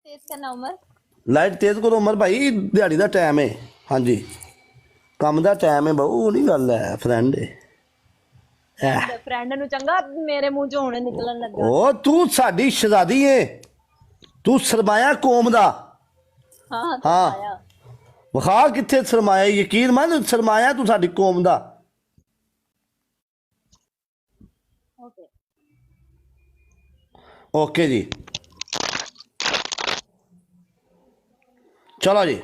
तेज करना उमर लाइट तेज करो उमर भाई दिहाड़ी का टाइम है। हाँ जी काम का टाइम है बहु नहीं गल है फ्रेंड फ्रेंड नु चंगा मेरे मुंह चो हुणे निकलन लगा। ओ तू साडी शहजादी है तू सरमाया कौम दा। हाँ तो हाँ आया विखा किथे सरमाया यकीन मन सरमाया तू साडी कौम दा। ओके ओके जी चलो जी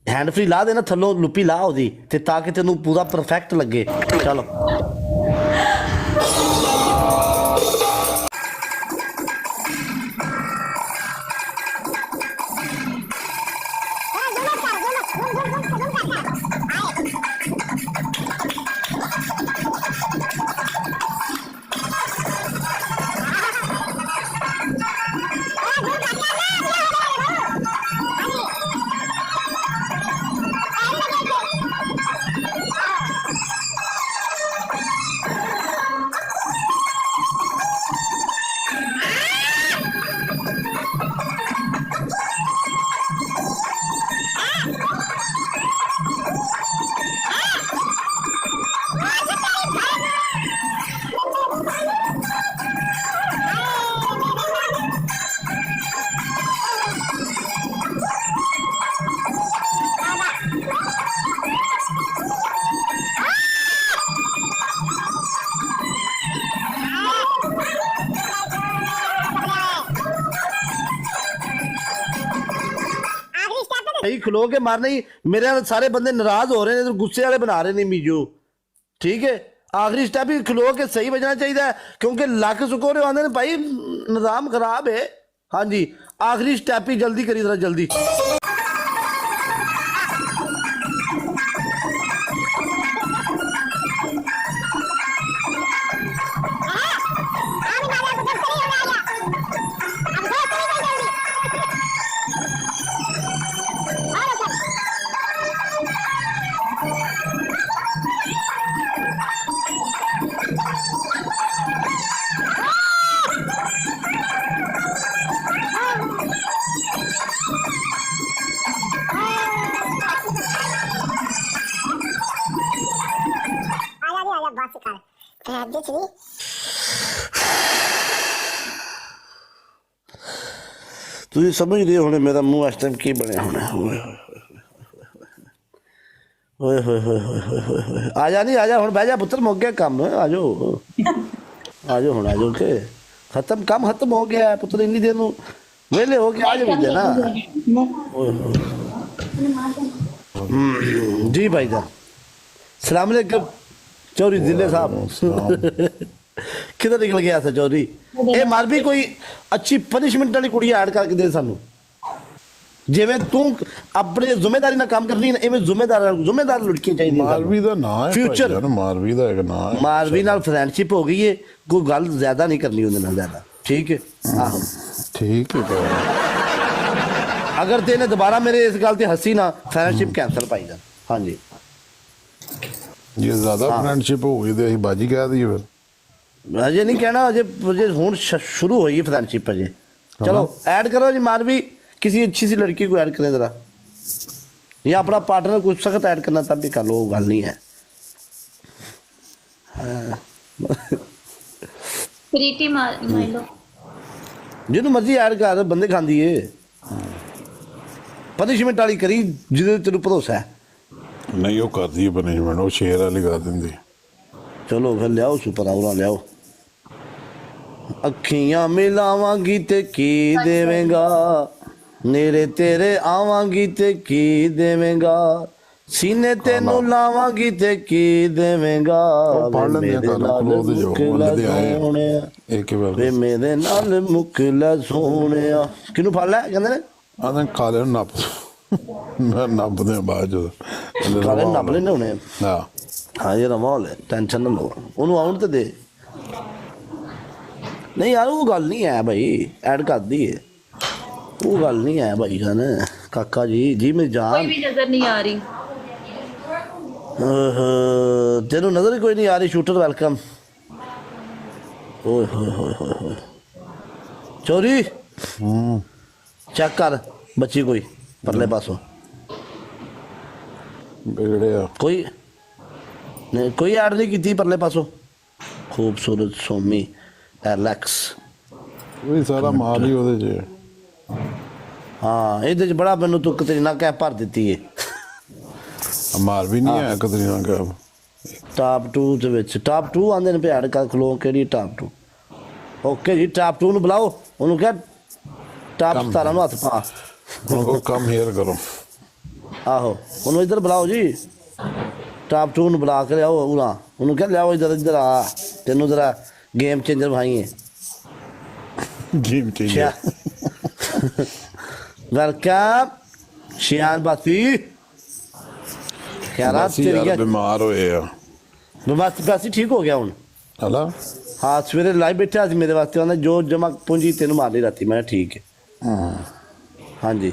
हैंड फ्री ला देना थल्लों लुपी ला ओदी ते ताकि तेनू पूरा परफेक्ट लगे। चलो सही खलो के मारना ही मेरे सारे बंदे नाराज हो रहे हैं गुस्से वाले बना रहे हैं मीजो। ठीक है आखिरी स्टेप ही खलो के सही बजना चाहिए क्योंकि लक सुकोरे आते भाई निजाम खराब है। हाँ जी आखिरी स्टेप ही जल्दी करी जरा जल्दी। तुझे समझ रहे होने मेरा मुंह इस टाइम की बने होने ओए होए होए होए होए होए आजा नहीं आजा हुन बह जा पुत्र मुक गया काम आजो आजो हुन आजो के खत्म काम खत्म हो गया है पुत्र इन्नी देर नु वेले हो गया आज भी ना। ओए जी भाईजान सलाम अलैकुम चौधरी जिले साहब किधर निकल गया था चौधरी ये मार भी कोई अच्छी पनिशमेंट वाली कुड़ी ऐड करके दे सानू जिवें तू अपने जिम्मेदारी ना काम करनी इवें जिम्मेदार लड़कियां चाहिए। मारवी दा ना है फ्यूचर मारवी दा एक ना है मारवी नाल फ्रेंडशिप हो गई है कोई गल ज्यादा नहीं करनी उहदे नाल ज्यादा। ठीक है आहो ठीक है अगर तेने दोबारा मेरे इस गल ते हसी ना फ्रेंडशिप कैंसल पाई जा। हाँ जी ये ज्यादा फ्रेंडशिप हो गई तो बाजी कह दी फिर अजे नहीं कहना अजे अजे हुन शुरू हुई है फ्रेंडशिप अजे। चलो ऐड करो जी मारवी किसी अच्छी सी लड़की को ऐड करें जरा या अपना पार्टनर कुछ सख्त ऐड करना तब भी कर लो गल नहीं है। प्रीति माइलो जिन्हों मर्जी ऐड कर बंदे खांदी है पनिशमेंट वाली करी जिदे तेन भरोसा है नहीं वो कर दी मैनेजमेंट वो शेर वाली कर देंदी। चलो फिर लियाओ सुपर आवरा लियाओ अखियां मिलावांगी ते की देवेंगा नेरे तेरे आवांगी ते की देवेंगा सीने तेनू लावांगी ते की देवेंगा पढ़ लेंदे कर क्लोज जो बोलदे आए एक बार वे मेरे नाल मुकला सोहणिया किनु फड़ ले कहंदे ने आंदे काले नप नप दे बाद जो काले नप लेने होने। हां हाँ ये रमाल है टेंशन ना लो उन्होंने आउट तो दे नहीं यार वो गल नहीं है भाई ऐड कर दी है वो गल नहीं है भाई जान काका जी मेरी जान कोई भी नजर नहीं आ रही तेनों नजर ही कोई नहीं आ रही शूटर वेलकम ओए होए होए होए होए चोरी चेक कर बच्ची कोई परले पासों बिगड़िया कोई नहीं, कोई ऐड नहीं की परले पासों। खूबसूरत सोमी एलेक्स वही सारा माल ही ਉਹਦੇ 'ਚ हाँ ਇਹਦੇ 'ਚ ਬੜਾ ਮੈਨੂੰ ਤੂੰ ਕਤਰੀਨਾ ਕੈਫ ਭਰ ਦਿੱਤੀ ਏ। ਮਾਲ ਵੀ ਨਹੀਂ ਹੈ ਕਤਰੀਨਾ ਕੈਫ ਟਾਪ 2 ਦੇ ਵਿੱਚ ਟਾਪ 2 ਆਂਦੇ ਨੇ ਭਿਆੜ ਕਰ ਖਲੋ ਕਿਹੜੀ ਟਾਪ 2। ਓਕੇ ਜੀ ਟਾਪ 2 ਨੂੰ ਬੁਲਾਓ ਉਹਨੂੰ ਕਹਿ ਟਾਪ 17 ਨੂੰ ਹੱਥ ਪਾ। ਉਹ ਕੰਮ ਹੀਅਰ ਕਰੋ ਆਹੋ ਉਹਨੂੰ ਇੱਧਰ ਬੁਲਾਓ ਜੀ ਟਾਪ 2 ਨੂੰ ਬੁਲਾ ਕੇ ਲਿਆਓ ਉਹਨੂੰ ਕਹਿ ਲਿਆਓ ਇੱਧਰ ਆ ਤੈਨੂੰ ਜ਼ਰਾ ਗੇਮ ਚੇਂਜਰ ਭਾਈ ਹੈ। ਗੇਮ ਚੇਂਜਰ वेलकम शियान बासी क्या रात ਅਸੀਂ तेरी ਯਾਰ क्या ਬਿਮਾਰ ਹੋਏ ਆ बासी ठीक हो गया हूँ ਹਲਾ हाँ सवेरे लाइव बैठा आज मेरे वास्ते आंदा जो जमा पूंजी तेन मार ली राती मैं ठीक है हाँ जी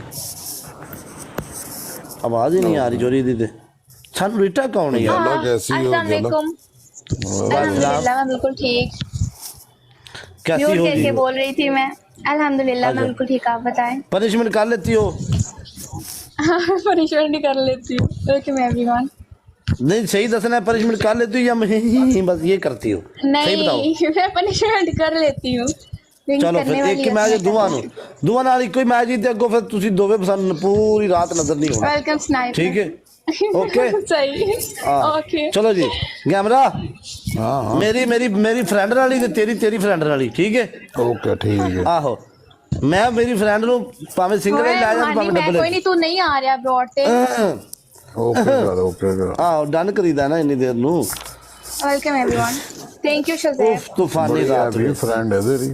आवाज ही नहीं आ रही जोरी दी सन रीटा कौन है यार हाँ, कैसी हो अस्सलाम गया? वालेकुम। अल्हम्दुलिल्लाह मैं बिल्कुल ठीक। कैसी म्यूट हो करके जी बोल रही थी मैं। अल्हम्दुलिल्लाह मैं अच्छा। बिल्कुल ठीक। आप बताएं। पनिशमेंट कर लेती हो पनिशमेंट कर लेती हूँ। ओके मैं एवरीवन। नहीं सही दसना है पनिशमेंट कर लेती हो या बस ये करती हो सही बताओ नहीं मैं पनिशमेंट कर लेती हूँ। लेकिन चलो करने फिर वाली एक ही मैच अपनी दुआ दुआ नाल इको ही मैच जीते अगो फिर तुसी दोवे पसंद पूरी रात नजर नहीं होना वेलकम स्नाइपर। ठीक है ओके सही। हाँ ओके चलो जी कैमरा ਹਾਂ ਹਾਂ मेरी मेरी मेरी फ्रेंड वाली ते तेरी तेरी फ्रेंड वाली ठीक है ਓਕੇ ਠੀਕ ਹੈ आहो मैं मेरी फ्रेंड नु भाਵੇਂ सिंगल ही ले जा भाਵੇਂ मैं डबल कोई नहीं तू नहीं आ रहा अब्रॉड से। ਓਕੇ ਕਰ आहो डन करीदा ना इन्नी देर नु welcome everyone. Thank you Shahzaib. उफ तूफानी रात ਵੀ ਫਰੈਂਡ ਹੈ ਤੇਰੀ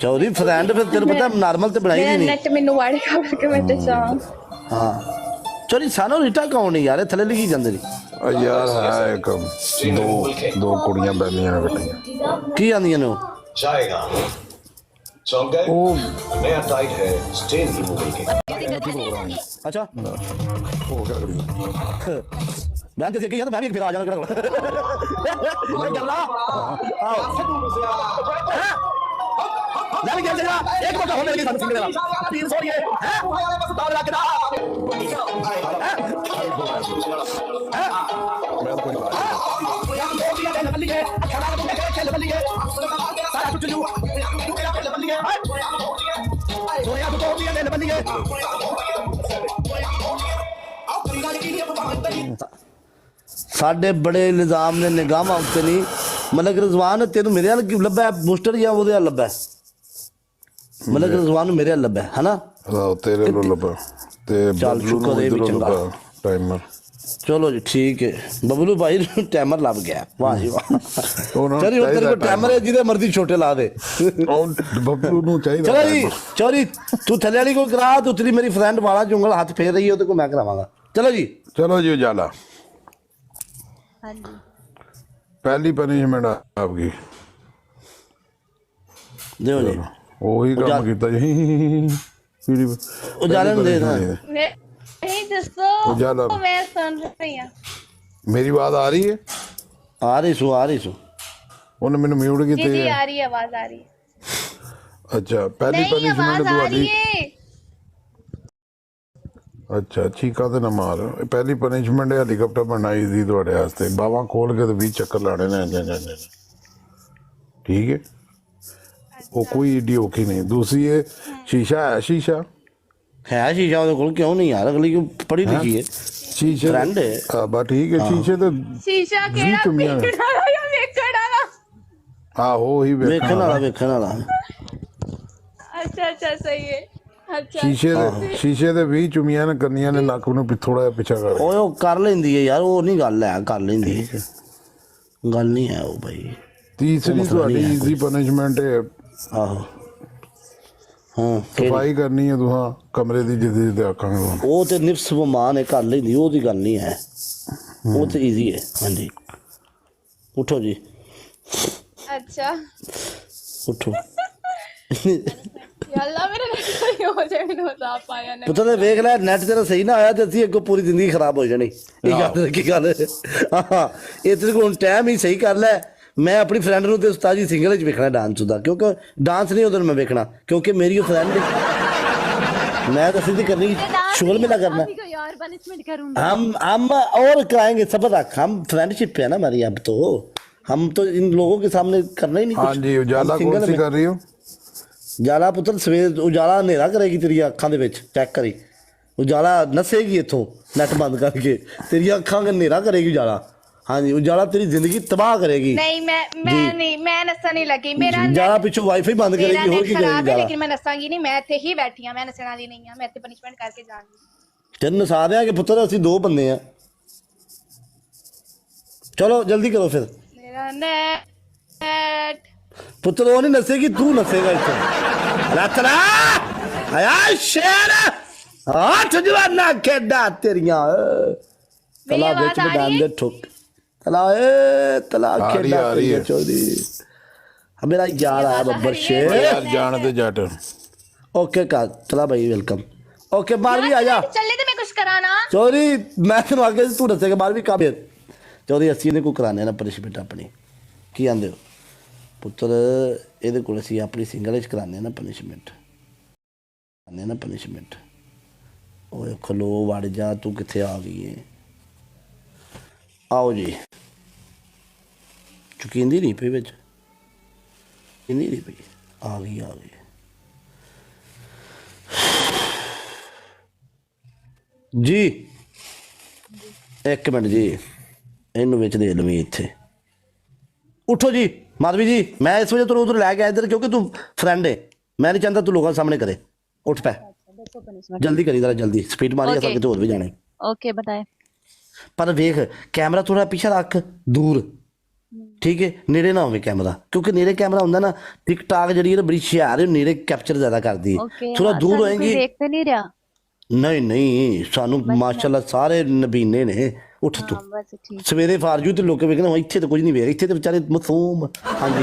चौधरी फ्रेंड फिर तेरे पता नॉर्मल ते बनाई मेरा दी नहीं नेट मैनू वाड़े करके मैं ते चाह। हां चौधरी सानो रीटा कौन है यार थले लिखी ਜਾਂਦੇ ਨੇ ਆ ਯਾਰ ਹੈ ਇੱਕ ਦੋ ਕੁੜੀਆਂ ਬੈਲੀਆਂ ਨੇ ਬੈਠੀਆਂ ਕੀ ਆਂਦੀਆਂ ਨੇ ਉਹ जाएगा चौंक गए ਉਹ नया टाइट है स्टेन रिमूवल के अच्छा ਹੋ ਗਿਆ ਕਰੀ मैं तो देखी यार मैं भी फिर आ जाना करा मैं गल्ला आओ मैं भी गेम चला एक बच्चा हो मेरे के साथ सिंगल 300 ये हैं दाव लगा के दा ਸਾਡੇ ਬੜੇ ਇਲਜ਼ਾਮ ਨੇ ਨਿਗਾਹਾਂ ਉੱਤੇ ਨਹੀਂ ਮਲਕ ਰਜ਼ਵਾਨ ਤੈਨੂੰ ਮੇਰੇ ਨਾਲ ਕੀ ਲੱਭਾ ਬੂਸਟਰ ਜਾਂ ਉਹਦੇ ਨਾਲ ਲੱਭਾ ਮਲਕ ਰਜ਼ਵਾਨ ਨੂੰ ਮੇਰੇ ਨਾਲ ਲੱਭਾ ਹੈ ਨਾ ਤੇਰੇ ਨੂੰ ਲੱਭਾ ਤੇ ਚੱਲ ਬਬਲੂ ਸ਼ੁਕਰ ਨੂੰ ਇਹ ਵੀ ਇਧਰੋਂ ਚੰਗਾ। ਲੱਭਾ ਟਾਈਮਰ ਚਲੋ ਜੀ ਠੀਕ ਹੈ ਬਬਲੂ ਭਾਈ ਨੂੰ ਟਾਈਮਰ ਲੱਭ ਗਿਆ ਵਾਹ ਜੀ ਵਾਹ ਉਹਨਾਂ ਨੂੰ ਚਲੀ ਉਹ ਤੇਰੇ ਚਾਹੀਦਾ ਕੋਲ ਟਾਈਮਰ ਹੈ ਜਿਹਦੇ ਮਰਜ਼ੀ ਛੋਟੇ ਲਾ ਦੇ ਉਹ ਬੱਬਲੂ ਨੂੰ ਚਾਹੀਦਾ ਚਲੋ ਜੀ timer। ਚੌਰੀ ਤੂੰ ਥੱਲੇ ਵਾਲੀ ਕੋਈ ਕਰਾ ਤੂੰ ਤੇਰੀ ਮੇਰੀ ਫਰੈਂਡ ਵਾਲਾ ਜੁੰਗਲ ਹੱਥ ਫੇਰ ਰਹੀ ਹੈ ਉਹਦੇ ਕੋਲ ਮੈਂ ਕਰਾਵਾਂਗਾ ਚਲੋ ਜੀ चलो जी उजाला हाँ जी। पहली पनिशमेंट आपकी ਦਿਓ ਜੀ वही काम उजाला- किया जी पीढ़ी उजाला ने दे देना। मैं नहीं दसो उजाला। मैं सुन रही हूँ। मेरी बात आ रही है ਆ ਰਹੀ ਸੂ उन्हें मैंने म्यूट जी किए जी आ रही है आवाज आ रही है। अच्छा पहली नहीं पनिशमेंट आवाज आ रही तुम्हारी है। अच्छा चीका ते ना मार पहली पनिशमेंट हेलीकॉप्टर बनाई थी ਤੁਹਾਡੇ ਵਾਸਤੇ ਬਾਵਾ ਖੋਲ ਕੇ ਤੇ 20 ਚੱਕਰ ਲਾਣੇ ਨੇ ठीक है वो कोई ईडी औखी नहीं दूसरी है शीशा है शीशा ਹੈ ਸ਼ੀਸ਼ਾ ਉਹਦੇ ਕੋਲ ਕਿਉਂ ਨਹੀਂ ਯਾਰ ਅਗਲੀ ਕਿਉਂ ਪੜ੍ਹੀ ਲਿਖੀ ਹੈ शीशे Friend है। हाँ बस ठीक है शीशे तो शीशा जी केड़ा चुम्मियां ने। पीछे डाला या वेखड़ डाला। आहो ही ਵੇਖਣ ਵਾਲਾ अच्छा अच्छा सही है। अच्छा शीशे ਦੇ 20 ਚੁੰਮੀਆਂ ਨੇ ਕਰਨੀਆਂ ਨੇ ਨੱਕ ਨੂੰ ਥੋੜਾ ਜਿਹਾ ਪਿੱਛਾ ਕਰ ਓਏ ਉਹ ਕਰ ਲੈਂਦੀ ਹੈ ਯਾਰ ਉਹ ਨਹੀਂ ਗੱਲ ਹੈ ਕਰ ਲੈਂਦੀ ਹੈ ਗੱਲ ਨਹੀਂ ਹੈ ਉਹ ਭਾਈ ਤੀਸਰੀ ਤੁਹਾਡੀ ਈਜ਼ੀ ਪਨਿਸ਼ਮੈਂਟ ਹੈ ਆਹੋ ਹਾਂ ਸਫਾਈ ਕਰਨੀ ਹੈ ਤੁਹਾਂ ਕਮਰੇ ਦੀ ਜਿੱਦੀ ਤੇ ਆਖਾਂਗੇ ਤੁਹਾਨੂੰ। ਉਹ ਤੇ ਨਿਫਸ ਬਮਾਨ ਹੈ ਕਰ ਲੈਂਦੀ ਉਹਦੀ ਗੱਲ ਨਹੀਂ ਹੈ ਉਹ ਤੇ ਈਜ਼ੀ ਹੈ ਹਾਂਜੀ ਉਠੋ ਜੀ अच्छा ਉਠੋ यल्ला मेरे नेट सही हो जाए मैंने बता पाया नहीं। ਪੁੱਤਰ ਨੇ ਵੇਖ ਲੈ ਨੈਟ ਤੇਰਾ ਸਹੀ ਨਾ ਆਇਆ ਤੇ ਅਸੀਂ ਅੱਗੋਂ ਪੂਰੀ ਜ਼ਿੰਦਗੀ ਖਰਾਬ ਹੋ ਜਾਣੀ ਇਹ ਯਾਦ ਰੱਖੀ ਗੱਲ ਹਾਂ ਇਹ ਤੇਰੇ ਕੋਲ ਟਾਈਮ ਹੀ ਸਹੀ ਕਰ ਲੈ ਮੈਂ ਆਪਣੀ ਫਰੈਂਡ ਨੂੰ ਤੇ ਉਸਤਾਦ ਜੀ ਸਿੰਗਲ 'ਚ ਵੇਖਣਾ ਡਾਂਸ ਦਾ, ਕਿਉਂਕਿ ਡਾਂਸ ਨਹੀਂ ਉਹਦੇ ਨਾਲ ਮੈਂ ਵੇਖਣਾ, ਕਿਉਂਕਿ ਮੇਰੀ ਉਹ ਫਰੈਂਡ ਹੈ। मैं तो सीधी करनी शोल में ना करना, और पनिशमेंट करूंगा। हम और कराएंगे, सब रख, हम फ्रेंडशिप है ना हमारी, अब तो हम तो इन लोगों के सामने करना ही नहीं। हाँ जी, उजाला कौन सी कर रही हो? उजाला पुत्र सवेर उजाला हनेरा करेगी तेरी अखां दे विच, चेक करी उजाला नसेगी इथों नेट बंद करके, तेरी अखां हनेरा करेगी उजाला। हाँ जी, उजाला तेरी जिंदगी तबाह करेगी। नहीं मैं नसा नहीं लगी, मेरा उजाला पिछों वाईफाई बंद करेगी, और की करेगी उजाला। लेकिन मैं नसांगी नहीं, मैं इत्थे ही बैठी हां, मैं नसण वाली नहीं हां, मैं इत्थे पनिशमेंट करके जाऊंगी। तेन नसा देंगे पुत्र, असि दो बंदे हैं। चलो जल्दी करो फिर। मेरा नेट पुत्र वो नहीं नसेगी, तू नसेगा इथों। रतरा आया शेर आठ जवाना खेड़ा तेरियां तला बेच मैदान दे ठोक तला तला खेड़ा तेरियां चौधरी। मेरा यार आया बब्बर शेर यार जान दे जट। ओके का तला भाई वेलकम। ओके बारहवीं आ जा चले तो मैं कुछ कराना चौधरी, मैं तेन आगे तू नसेगा बारहवीं का फिर चौधरी। अस्सी ने को कराने ना पनिशमेंट अपनी की आंदे हो पुत्र, ਇਹਦੇ ਕੋਲ ਅਸੀਂ ਆਪਣੀ ਸਿੰਗਲ 'ਚ ਕਰਾਉਂਦੇ ਨਾ ਪਨਿਸ਼ਮੈਂਟ, ਕਰਾਉਂਦੇ ਨਾ ਪਨਿਸ਼ਮੈਂਟ। ਓਏ ਖਲੋ ਵੜ ਜਾ, ਤੂੰ ਕਿੱਥੇ ਆ ਗਈ ਏ? ਆਓ ਜੀ, ਚੁਕਿੰਦੀ ਨਹੀਂ ਪਈ ਵਿੱਚ, ਇੰਨੀ ਨਹੀਂ ਪਈ, ਆ ਗਈ ਆ ਗਈ ਜੀ। ਇੱਕ ਮਿੰਟ ਜੀ, ਇਹਨੂੰ ਵਿੱਚ ਦੇ ਲਵੀਂ ਇੱਥੇ। उठो जी माधवी जी, मैं इस वजह तो उधर लै गया इधर, क्योंकि तू फ्रेंड है, मैं नहीं चाहता तू लोगों के सामने करे। उठ पे जल्दी करी, जरा जल्दी स्पीड मारी, असां किते होर भी जाने। ओके बताए, पर वेख कैमरा थोड़ा पीछे रख दूर, ठीक है, नेड़े ना होवे कैमरा, क्योंकि नेड़े कैमरा हुंदा ना टिक टाक जड़ी बड़ी हुशियार है, नेड़े कैप्चर ज्यादा करदी है। थोड़ा दूर होएगी, देखते नहीं रहा। नहीं नहीं सानू माशाल्लाह सारे नबीने ने। उठ तू सवेरे फारजू तो लोग वेखना इत्थे तो कुछ नहीं वेख, इत्थे तो बेचारे मासूम। हाँ जी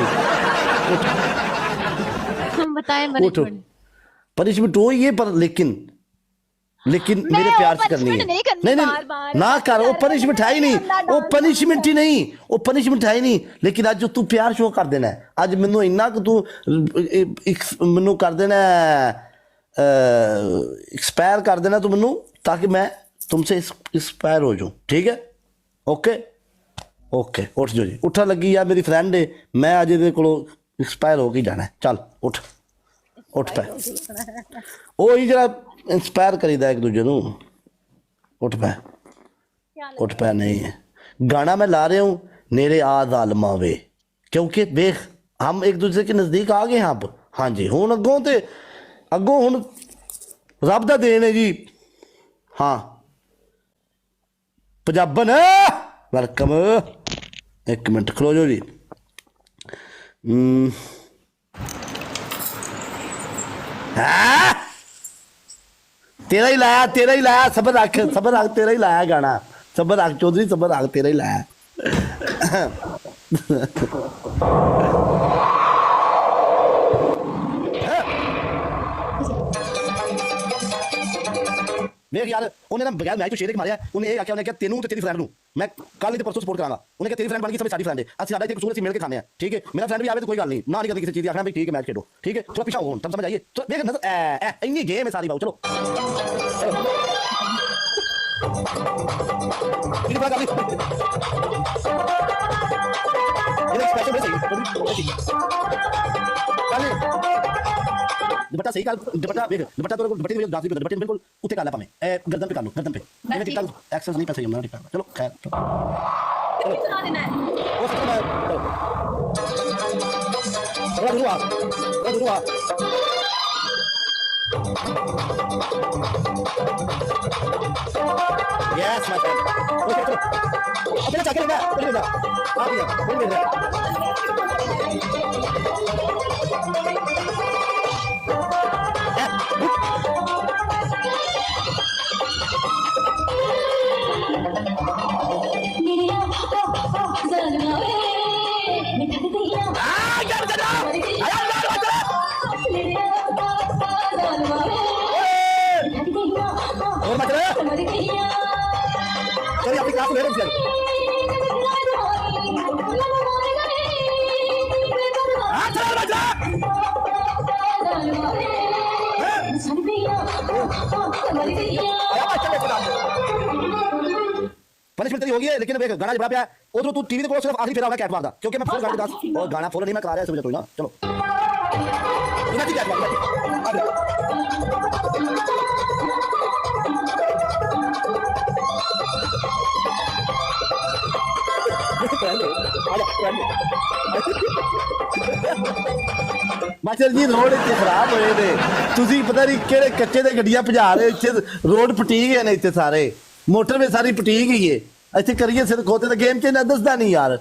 बताएं उठ, पनिशमेंट हो ही है, पर लेकिन मेरे प्यार से करनी है। नहीं ना कर, वो पनिशमेंट है ही नहीं, वो पनिशमेंट ही नहीं, वो पनिशमेंट है ही नहीं। लेकिन अज जो तू प्यार शो कर देना, अज मैनू इन्ना कि तू मैनू कर देना एक्सपायर कर देना तू मैनू, ताकि मैं तुमसे इंस्पायर हो जाऊं, ठीक है? ओके ओके उठ जो जी, उठा लगी यार, मेरी फ्रेंड है, मैं अज ये को इंस्पायर हो के जाना है। चल उठ उठ पे, वो ही जरा इंस्पायर करीदा एक दूजे नू। उठ पे उठ पे। नहीं है गाना मैं ला रहा हूँ, नेरे आद आलमा वे, क्योंकि देख हम एक दूसरे के नज़दीक आ गए हैं अब। हाँ जी, हुण अगों हुण रब दा देन है जी। हाँ पंजाबन वेलकम। एक मिनट खलो जो जी। तेरा ही लाया सबर रख तेरा ही लाया गाना, सबर रख चौधरी, सबर रख, तेरा ही लाया। देख यार, उन्हें ना बगैर मैच तो शेर मारिया, उन्हें ये आख्या, उन्हें क्या तेनू ते तेरी फ्रेंड नू मैं कल नहीं तो परसों सपोर्ट करांगा। उन्हें क्या तेरी फ्रेंड बन गई, सब साडी फ्रेंड है, असि साडा इत्थे कसूर, असि मिल के खाने हैं, ठीक है? मेरा फ्रेंड भी आवे तो कोई गल नहीं, ना नहीं करती किसी चीज दी, आखना भाई ठीक है मैच खेलो, ठीक है? थोड़ा पीछा हो, तब समझ आइए। तो देख नजर इन्नी गेम है सारी बात। चलो ठीक बात आगे ये स्पेशल सही दुपट्टा सही काल, दुपट्टा देख, दुपट्टा तो दुपट्टे में दांत भी दुपट्टे बिल्कुल उठे काला पामे गर्दन पे कर लो, गर्दन पे मैंने टिकटा एक्सेस नहीं कर सही, मैं टिकटा। चलो खैर चला देना है वो सब थोड़ा दूर आ यस माय फ्रेंड। ओके चलो अपना चाके लेना, ले जा आ गया, बोल दे और मत रे चल अपनी क्लास ले रहे हैं। पनिशमेंट तेरी होगी है, लेकिन देख गाना बड़ा प्यार उधर तू टीवी देखो सिर्फ आखिरी फेरा होगा कैट मार दा, क्योंकि मैं फुल गाने दास और गाना फुल नहीं मैं करा रहा समझ तो ना। चलो इधर की कैट मार आ जा। मास्टर जी रोड इतने खराब होए ने, तुसी पता नहीं केड़े कच्चे दे गड्डियां भजा रहे, इत्थे रोड पटी गए ने, इत्थे सारे मोटरवे सारी पटी गई है, इत्थे करिए सिर खोते ते गेम च ना दसदा नहीं यार।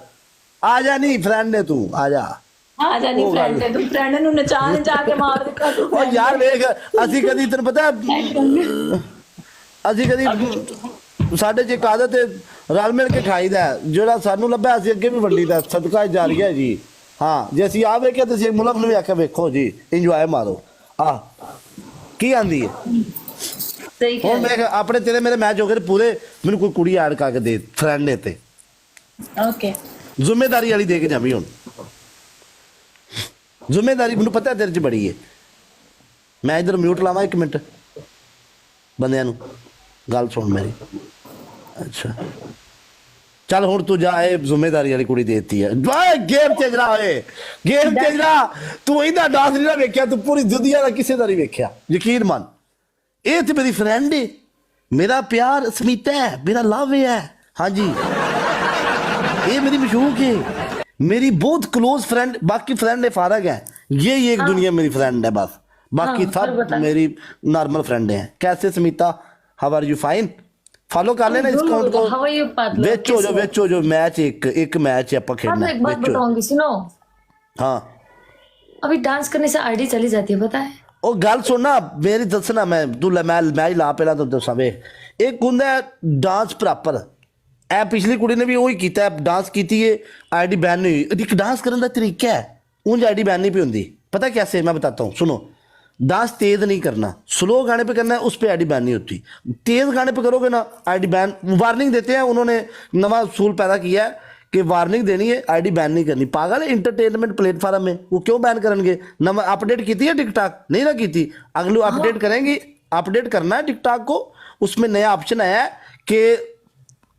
आ जा नहीं फ्रेंड ने तू आ जा नहीं फ्रेंड है, तू फ्रेंड नु नचा नचा के मार दिता तू। ओ यार देख असि कदी तेन पता असि कदी साडे च एक आदत है रल मिल के खाईदा, जेड़ा सानू लभा असि अगे भी वंडीदा, सदका जारिया जी। हाँ जे असि आ वेखिया ते मुल्क नु भी आख्या वेखो जी इंजॉय मारो आ की आंदी है। सही ਹੁਣ ਮੈਂ ਆਪਣੇ ਤੇਰੇ ਮੇਰੇ ਮੈਚ ਹੋ ਗਏ ਪੂਰੇ, ਮੈਨੂੰ ਕੋਈ ਕੁੜੀ ਐਡ ਕਰਕੇ ਦੇ ਫਰੈਂਡ ਨੇ ਤੇ ओके ਜ਼ਿੰਮੇਵਾਰੀ ਵਾਲੀ ਦੇ ਕੇ ਜਾਵੀਂ। ਹੁਣ ਜ਼ਿੰਮੇਵਾਰੀ ਮੈਨੂੰ ਪਤਾ ਤੇਰੇ 'ਚ ਬੜੀ ਹੈ। ਮੈਂ ਇਧਰ ਮਿਊਟ ਲਾਵਾਂ 1 ਮਿੰਟ, ਬੰਦਿਆਂ ਨੂੰ ਗੱਲ ਸੁਣ ਮੇਰੀ। ਅੱਛਾ ਚੱਲ ਹੁਣ ਤੂੰ ਜਾ, ਇਹ ਜ਼ਿੰਮੇਵਾਰੀ ਵਾਲੀ ਕੁੜੀ ਦੇ ਦਿੱਤੀ ਹੈ। ਗੇਮ ਚੇਂਜਰਾ ਹੋਏ, ਗੇਮ ਚੇਂਜਰਾ ਤੂੰ ਇਹਦਾ ਡਾਂਸ ਨਹੀਂ ਨਾ ਵੇਖਿਆ, ਤੂੰ ਪੂਰੀ ਦੁਨੀਆ ਦਾ ਕਿਸੇ ਦਾ ਨਹੀਂ ਵੇਖਿਆ, ਯਕੀਨ ਮੰਨ। ਇਹ ਤੇ ਮੇਰੀ ਫਰੈਂਡ ਹੈ, मेरा प्यार स्मिता है, मेरा लव है। हाँ जी ये मेरी मशहूक है, मेरी बहुत क्लोज फ्रेंड, बाकी फ्रेंड है फारग है, ये एक दुनिया मेरी फ्रेंड है बस, बाकी सब मेरी नॉर्मल फ्रेंड हैं। कैसे Smita, how are you? Fine. Follow कर लेना इस अकाउंट को, वेचो जो मैच एक मैच है आपका खेलना। एक बात बताऊंगी सुनो। हाँ अभी डांस करने से आईडी चली जाती है पता है। ਉਹ ਗੱਲ ਸੁਣਨਾ ਮੇਰੀ, ਦੱਸਣਾ ਮੈਂ ਤੂੰ ਮੈਂ ਲਾ ਪਹਿਲਾਂ ਤੂੰ ਦੱਸਾਂ ਵੇ। ਇੱਕ ਹੁੰਦਾ ਡਾਂਸ ਪ੍ਰੋਪਰ, ਇਹ ਪਿਛਲੀ ਕੁੜੀ ਨੇ ਵੀ ਉਹੀ ਕੀਤਾ, ਡਾਂਸ ਕੀਤੀ ਹੈ ਆईडी बैन नहीं हुई। एक डांस करने का तरीका है, ऊंझ आईडी बैन नहीं भी होती, पता कैसे मैं बताता हूँ सुनो। डांस तेज नहीं करना, स्लो गाने पे करना है, उस पर आईडी बैन नहीं होती। तेज गाने पे करोगे ना आईडी बैन, वार्निंग देते हैं, उन्होंने नवा असूल पैदा किया है कि वार्निंग देनी है, आईडी बैन नहीं करनी। पागल है इंटरटेनमेंट प्लेटफॉर्म में, वो क्यों बैन करेंगे? नवा अपडेट की है टिकटॉक नहीं ना की, अगले अपडेट करेंगी, अपडेट करना है टिकटॉक को, उसमें नया ऑप्शन आया है कि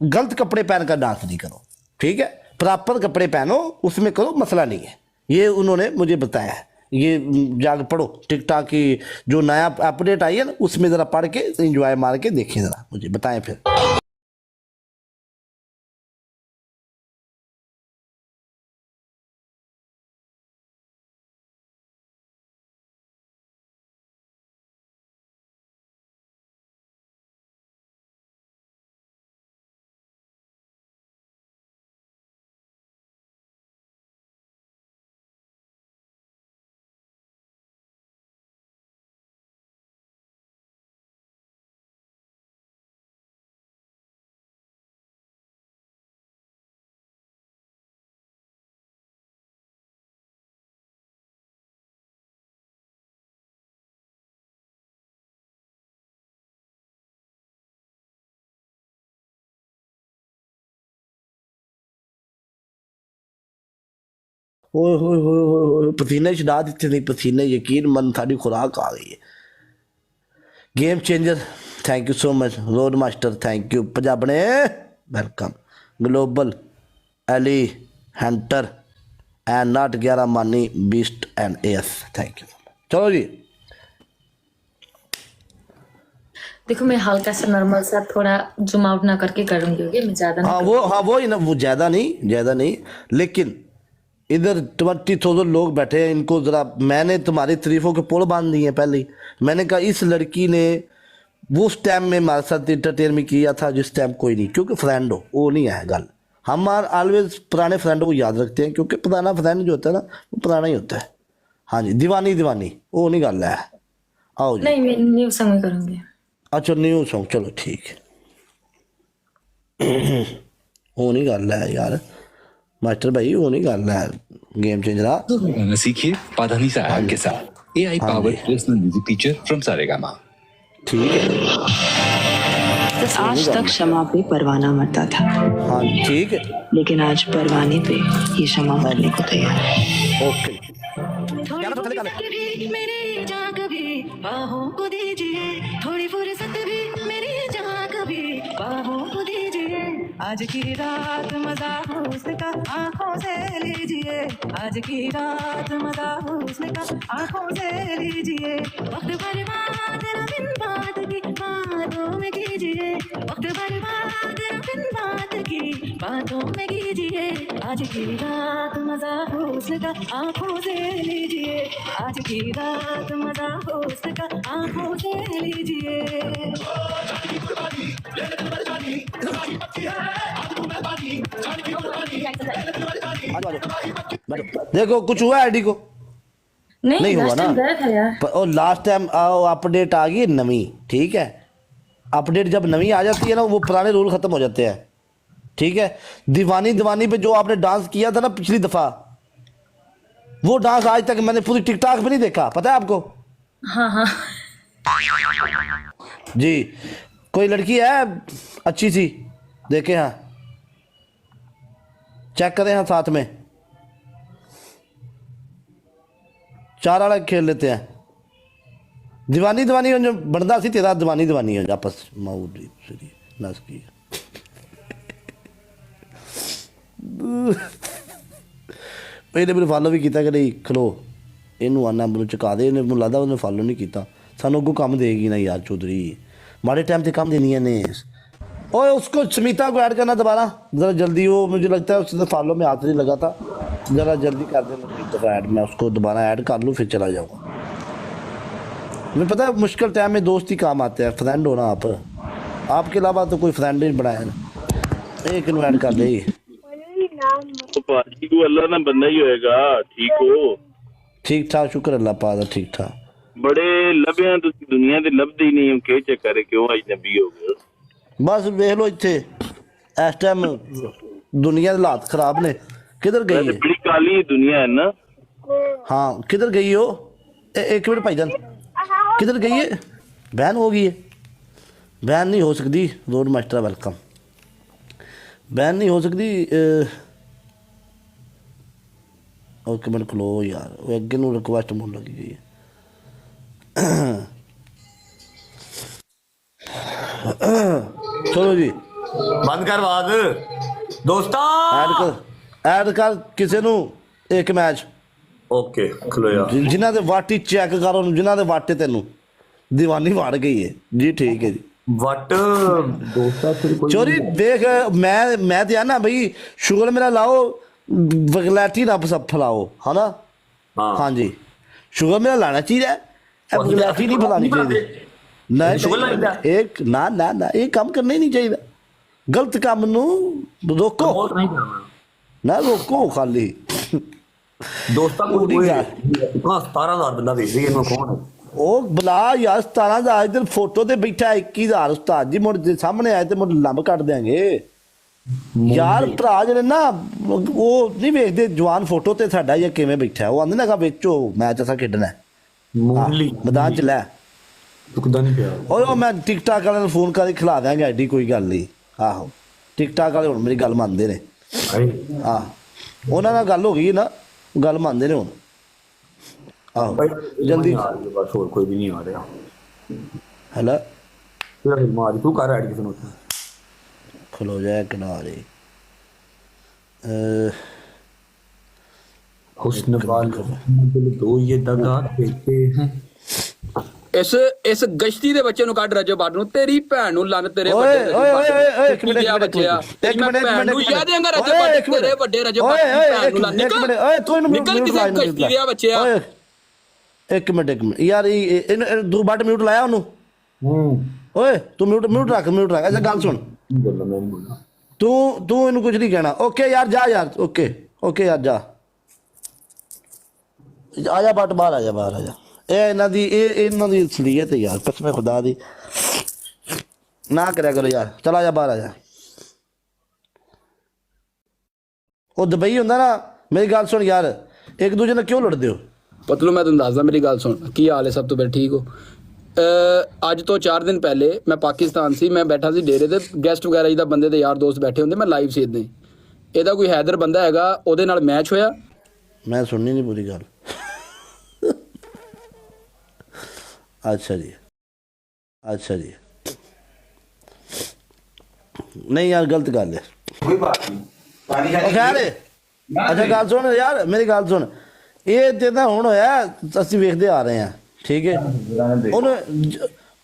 गलत कपड़े पहन कर डांस नहीं करो, ठीक है, प्रॉपर कपड़े पहनो, उसमें करो, मसला नहीं है। ये उन्होंने मुझे बताया है, ये जाकर पढ़ो टिकटॉक की जो नया अपडेट आई है ना, उसमें ज़रा पढ़ के इंजॉय मार के देखें, ज़रा मुझे बताएं फिर। ओए होए होए होए होए, पसीने छड़ा दिते नहीं, पसीने, यकीन मन साड़ी खुराक आ गई है। Game changer thank you so much, road master thank you, पंजाबने welcome, global Ellie hunter and not 11 money beast and S thank you. चलो जी देखो मैं हल्का सा नॉर्मल सा थोड़ा जूम आउट ना करके करूंगी, ओके? मैं ज्यादा हाँ वो ही ना, वो ज़्यादा नहीं, लेकिन इधर 20,000 लोग बैठे हैं, इनको ज़रा, मैंने तुम्हारी तारीफों के पुल बांध दिए हैं पहले ही। मैंने कहा इस लड़की ने वो उस टाइम में हमारे साथ इंटरटेनमेंट किया था जिस टाइम कोई नहीं, क्योंकि फ्रेंड हो, वो नहीं है गल। हम ऑलवेज पुराने फ्रेंड को याद रखते हैं, क्योंकि पुराना फ्रेंड जो होता है ना वो पुराना ही होता है। हाँ जी, दीवानी वो नहीं गल है। आओ जी। नहीं मैं न्यू सॉन्ग करूंगी। अच्छा न्यू सॉन्ग, चलो ठीक है। वो नहीं गल है यार मास्टर भाई, वो नहीं गल है गेम चेंजर। सीखिए पाधानीसा ऐप के साथ AI powered personal music teacher from Saregama. ठीक है, आज तक शमा पे परवाना मरता था। हाँ ठीक है, लेकिन आज परवाने पे ये शमा मरने को तैयार है। ओके। बाहों को दीजिए थोड़ी फुर्सत भी मेरी जहाँ कभी बाहों को दीजिए आज की रात मजा हो उसका आंखों से लीजिए आज की रात मजा हो उसका आंखों से लीजिए वक्त बर्बाद न बिन बात की बातों में कीजिए वक्त बर्बाद न बिन बात की बातों में कीजिए आज की रात मजा हो उसका आंखों से लीजिए आज की रात मजा हो उसका आंखों से लीजिए देखो कुछ हुआ आईडी को नहीं हुआ last ना time गया था यार। और लास्ट टाइम अपडेट आ गई नवी, ठीक है। अपडेट जब नवी आ जाती है ना वो पुराने रूल खत्म हो जाते हैं, ठीक है। दीवानी दीवानी पे जो आपने डांस किया था ना पिछली दफा, वो डांस आज तक मैंने पूरी टिकटॉक पे नहीं देखा, पता है आपको? हाँ हाँ जी। कोई लड़की है अच्छी सी, देखे हाँ, चेक करें हाँ, साथ में 4 वाला खेल लेते हैं। दीवानी दीवानी जो बनता सी तेरा दीवानी दीवानी हो आपस माऊदी सरी नस की ਇਹਨੇ ਮੈਨੂੰ ਫਾਲੋ ਵੀ ਕੀਤਾ ਕਿ ਨਹੀਂ, ਖਲੋ ਇਹਨੂੰ ਆਨਾ ਮੈਨੂੰ ਚੁਕਾ ਦੇ, ਇਹਨੇ ਮੈਨੂੰ ਲੱਗਦਾ ਉਹਨੇ ਫਾਲੋ नहीं ਕੀਤਾ। ਸਾਨੂੰ ਅੱਗੋਂ ਕੰਮ ਦੇਗੀ ਨਾ यार चौधरी, माड़े टाइम पे काम देनी है ने। ओए उसको स्मिता को ऐड करना दोबारा ज़रा जल्दी, वो मुझे लगता है उसने फॉलो में हाथ नहीं लगा था, ज़रा जल्दी कर देना एक दफ़ा ऐड, मैं उसको दोबारा ऐड कर लूँ फिर चला जाऊँगा। मुझे पता है मुश्किल टाइम में दोस्त ही काम आते हैं, फ्रेंड होना आपके अलावा तो कोई फ्रेंड नहीं बनाया ना। एक ऐड कर दे भाजी को अल्लाह ना बंदा ही होएगा। ठीक हो? ठीक ठाक, शुक्र अल्लाह पाक दा, ठीक ठाक। बड़े लभे हैं तुसी दुनिया दे लभदे ही नहीं हो, के चक्कर है, क्यों अजनबी हो गए? बस वेख लो इत्थे इस टाइम दुनिया के हालात खराब ने। किधर गई है? बड़ी काली दुनिया है ना। हाँ किधर गई हो? एक मिनट भाईजान, किधर गई है? बहन हो गई है? बहन नहीं हो सकती, रोड मास्टर वेलकम। बहन नहीं हो सकती। ओके मैंने खलो यार, वो अगे नूं रिक्वेस्ट मुड़ लगी गई है। चलो जी बंद कर बात दोस्ता, ऐड कर किसी नूं एक मैच। ओके खलो यार, जिन्हां दे वाटी चेक कर, जिन्हां दे वाटे तेनू दीवानी वाड़ गई है जी, ठीक है जी। वट दोस्ता फिर कोई चोरी देख, मैं तो ना भाई शुगर मेरा लाओ, वगलैटी ना सब फैलाओ, है ना? हाँ जी, शुगर मेरा लाना चाहिए, वगलैटी नहीं फैलानी चाहिए। नहीं एक ना ना ना ये काम करना ही नहीं चाहिए, गलत काम नू रोको ना, रोको खाली। दोस्ता कोई 17,000 बंदा देख रही है, मैं कौन है? ਉਹ ਬਲਾ ਯਾਰ 17,000 ਇਧਰ ਫੋਟੋ ਤੇ ਬੈਠਾ 21,000 ਉਸਤਾਦ ਜੀ, ਮੁੜ ਜੇ ਸਾਹਮਣੇ ਆਏ ਤੇ ਮੁੜ ਲੰਬ ਕੱਢ ਦਿਆਂਗੇ ਯਾਰ। ਭਰਾ ਜਿਹੜੇ ਨਾ ਉਹ ਨਹੀਂ ਵੇਖਦੇ ਜਵਾਨ ਫੋਟੋ ਤੇ ਸਾਡਾ ਜਾਂ ਕਿਵੇਂ ਬੈਠਾ, ਉਹ ਆਂਦੇ ਨਾ ਕਾ ਵੇਚੋ ਮੈਚ ਅਸਾਂ ਖੇਡਣਾ ਮੈਦਾਨ ਚ ਲੈ। ਟੁਕਦਾ ਨਹੀਂ ਪਿਆ ਓਏ ਉਹ ਮੈਂ ਟਿਕਟਾਕ ਵਾਲਿਆਂ ਨੂੰ ਫੋਨ ਕਰਕੇ ਖਿਲਾ ਦਿਆਂਗੇ ਐਡੀ, ਕੋਈ ਗੱਲ ਨਹੀਂ। ਆਹੋ ਟਿਕਟਾਕ ਵਾਲੇ ਹੁਣ ਮੇਰੀ ਗੱਲ ਮੰਨਦੇ ਨੇ, ਉਹਨਾਂ ਨਾਲ ਗੱਲ ਹੋ ਗਈ ਨਾ, ਗੱਲ ਮੰਨਦੇ ਨੇ ਹੁਣ। ਆਹੋ ਜਲਦੀ बस, और कोई भी नहीं आ रहा। ਹੈਲਾ फिर मार तू कर ऐड किसी ਨੂੰ खलो जाए किनारे। हुस्न वाले दिल दो ये दगा देते हैं। इस गश्ती दे बच्चे नु काट रजो बाड नु, तेरी भैन नु लन तेरे ओए बड्डे ओए ओए एक मिनट बच्चिया, एक मिनट भैन नु याद देंगा रजो बाड तेरे बड्डे रजो बाड भैन नु लन। एक मिनट ओए तू निकल किसी गश्ती दिया बच्चिया। ओए एक मिनट यार तू बट म्यूट लाया ओनू? ओए तू म्यूट रख। अच्छा गल सुन, तू इनू कुछ नहीं कहना। ओके यार जा यार, ओके यार जा, आजा बट बाहर आजा। ਇਹ ਇਹਨਾਂ ਦੀ ਅਸਲੀਅਤ ਹੈ यार, कसम खुदा दी ना करया करो यार। चल आजा बाहर आजा। ਉਹ ਦੁਬਈ ਹੁੰਦਾ ਨਾ, ਮੇਰੀ ਗੱਲ ਸੁਣ ਯਾਰ, ਇੱਕ ਦੂਜੇ ਨਾਲ ਕਿਉਂ ਲੜਦੇ ਹੋ? ਪਤਲੂ ਮੈਂ ਤੁਹਾਨੂੰ ਦੱਸਦਾ, ਮੇਰੀ ਗੱਲ ਸੁਣ। ਕੀ ਹਾਲ ਹੈ? ਸਭ ਤੋਂ ਪਹਿਲਾਂ ਠੀਕ ਹੋ? ਅੱਜ ਤੋਂ 4 ਦਿਨ ਪਹਿਲੇ ਮੈਂ ਪਾਕਿਸਤਾਨ ਸੀ, ਮੈਂ ਬੈਠਾ ਸੀ ਡੇਰੇ ਤੇ, ਗੈਸਟ ਵਗੈਰਾ ਜਿਹਦਾ ਬੰਦੇ ਦੇ ਯਾਰ ਦੋਸਤ ਬੈਠੇ ਹੁੰਦੇ, ਮੈਂ ਲਾਈਵ ਸੀ ਇੱਦਾਂ ਹੀ। ਇਹਦਾ ਕੋਈ ਹੈਦਰ ਬੰਦਾ ਹੈਗਾ, ਉਹਦੇ ਨਾਲ ਮੈਚ ਹੋਇਆ। ਮੈਂ ਸੁਣਨੀ ਨਹੀਂ ਪੂਰੀ ਗੱਲ। अच्छा जी, अच्छा जी, नहीं यार गलत गल है। कोई बात नहीं ਉਹ ਖੈਰ ਅੱਛਾ ਗੱਲ ਸੁਣ ਯਾਰ, ਮੇਰੀ ਗੱਲ ਸੁਣ, ਇਹ ਤੇ ਤਾਂ ਹੁਣ ਹੋਇਆ, ਅਸੀਂ ਵੇਖਦੇ ਆ ਰਹੇ ਹਾਂ, ਠੀਕ ਹੈ। ਉਹਨੂੰ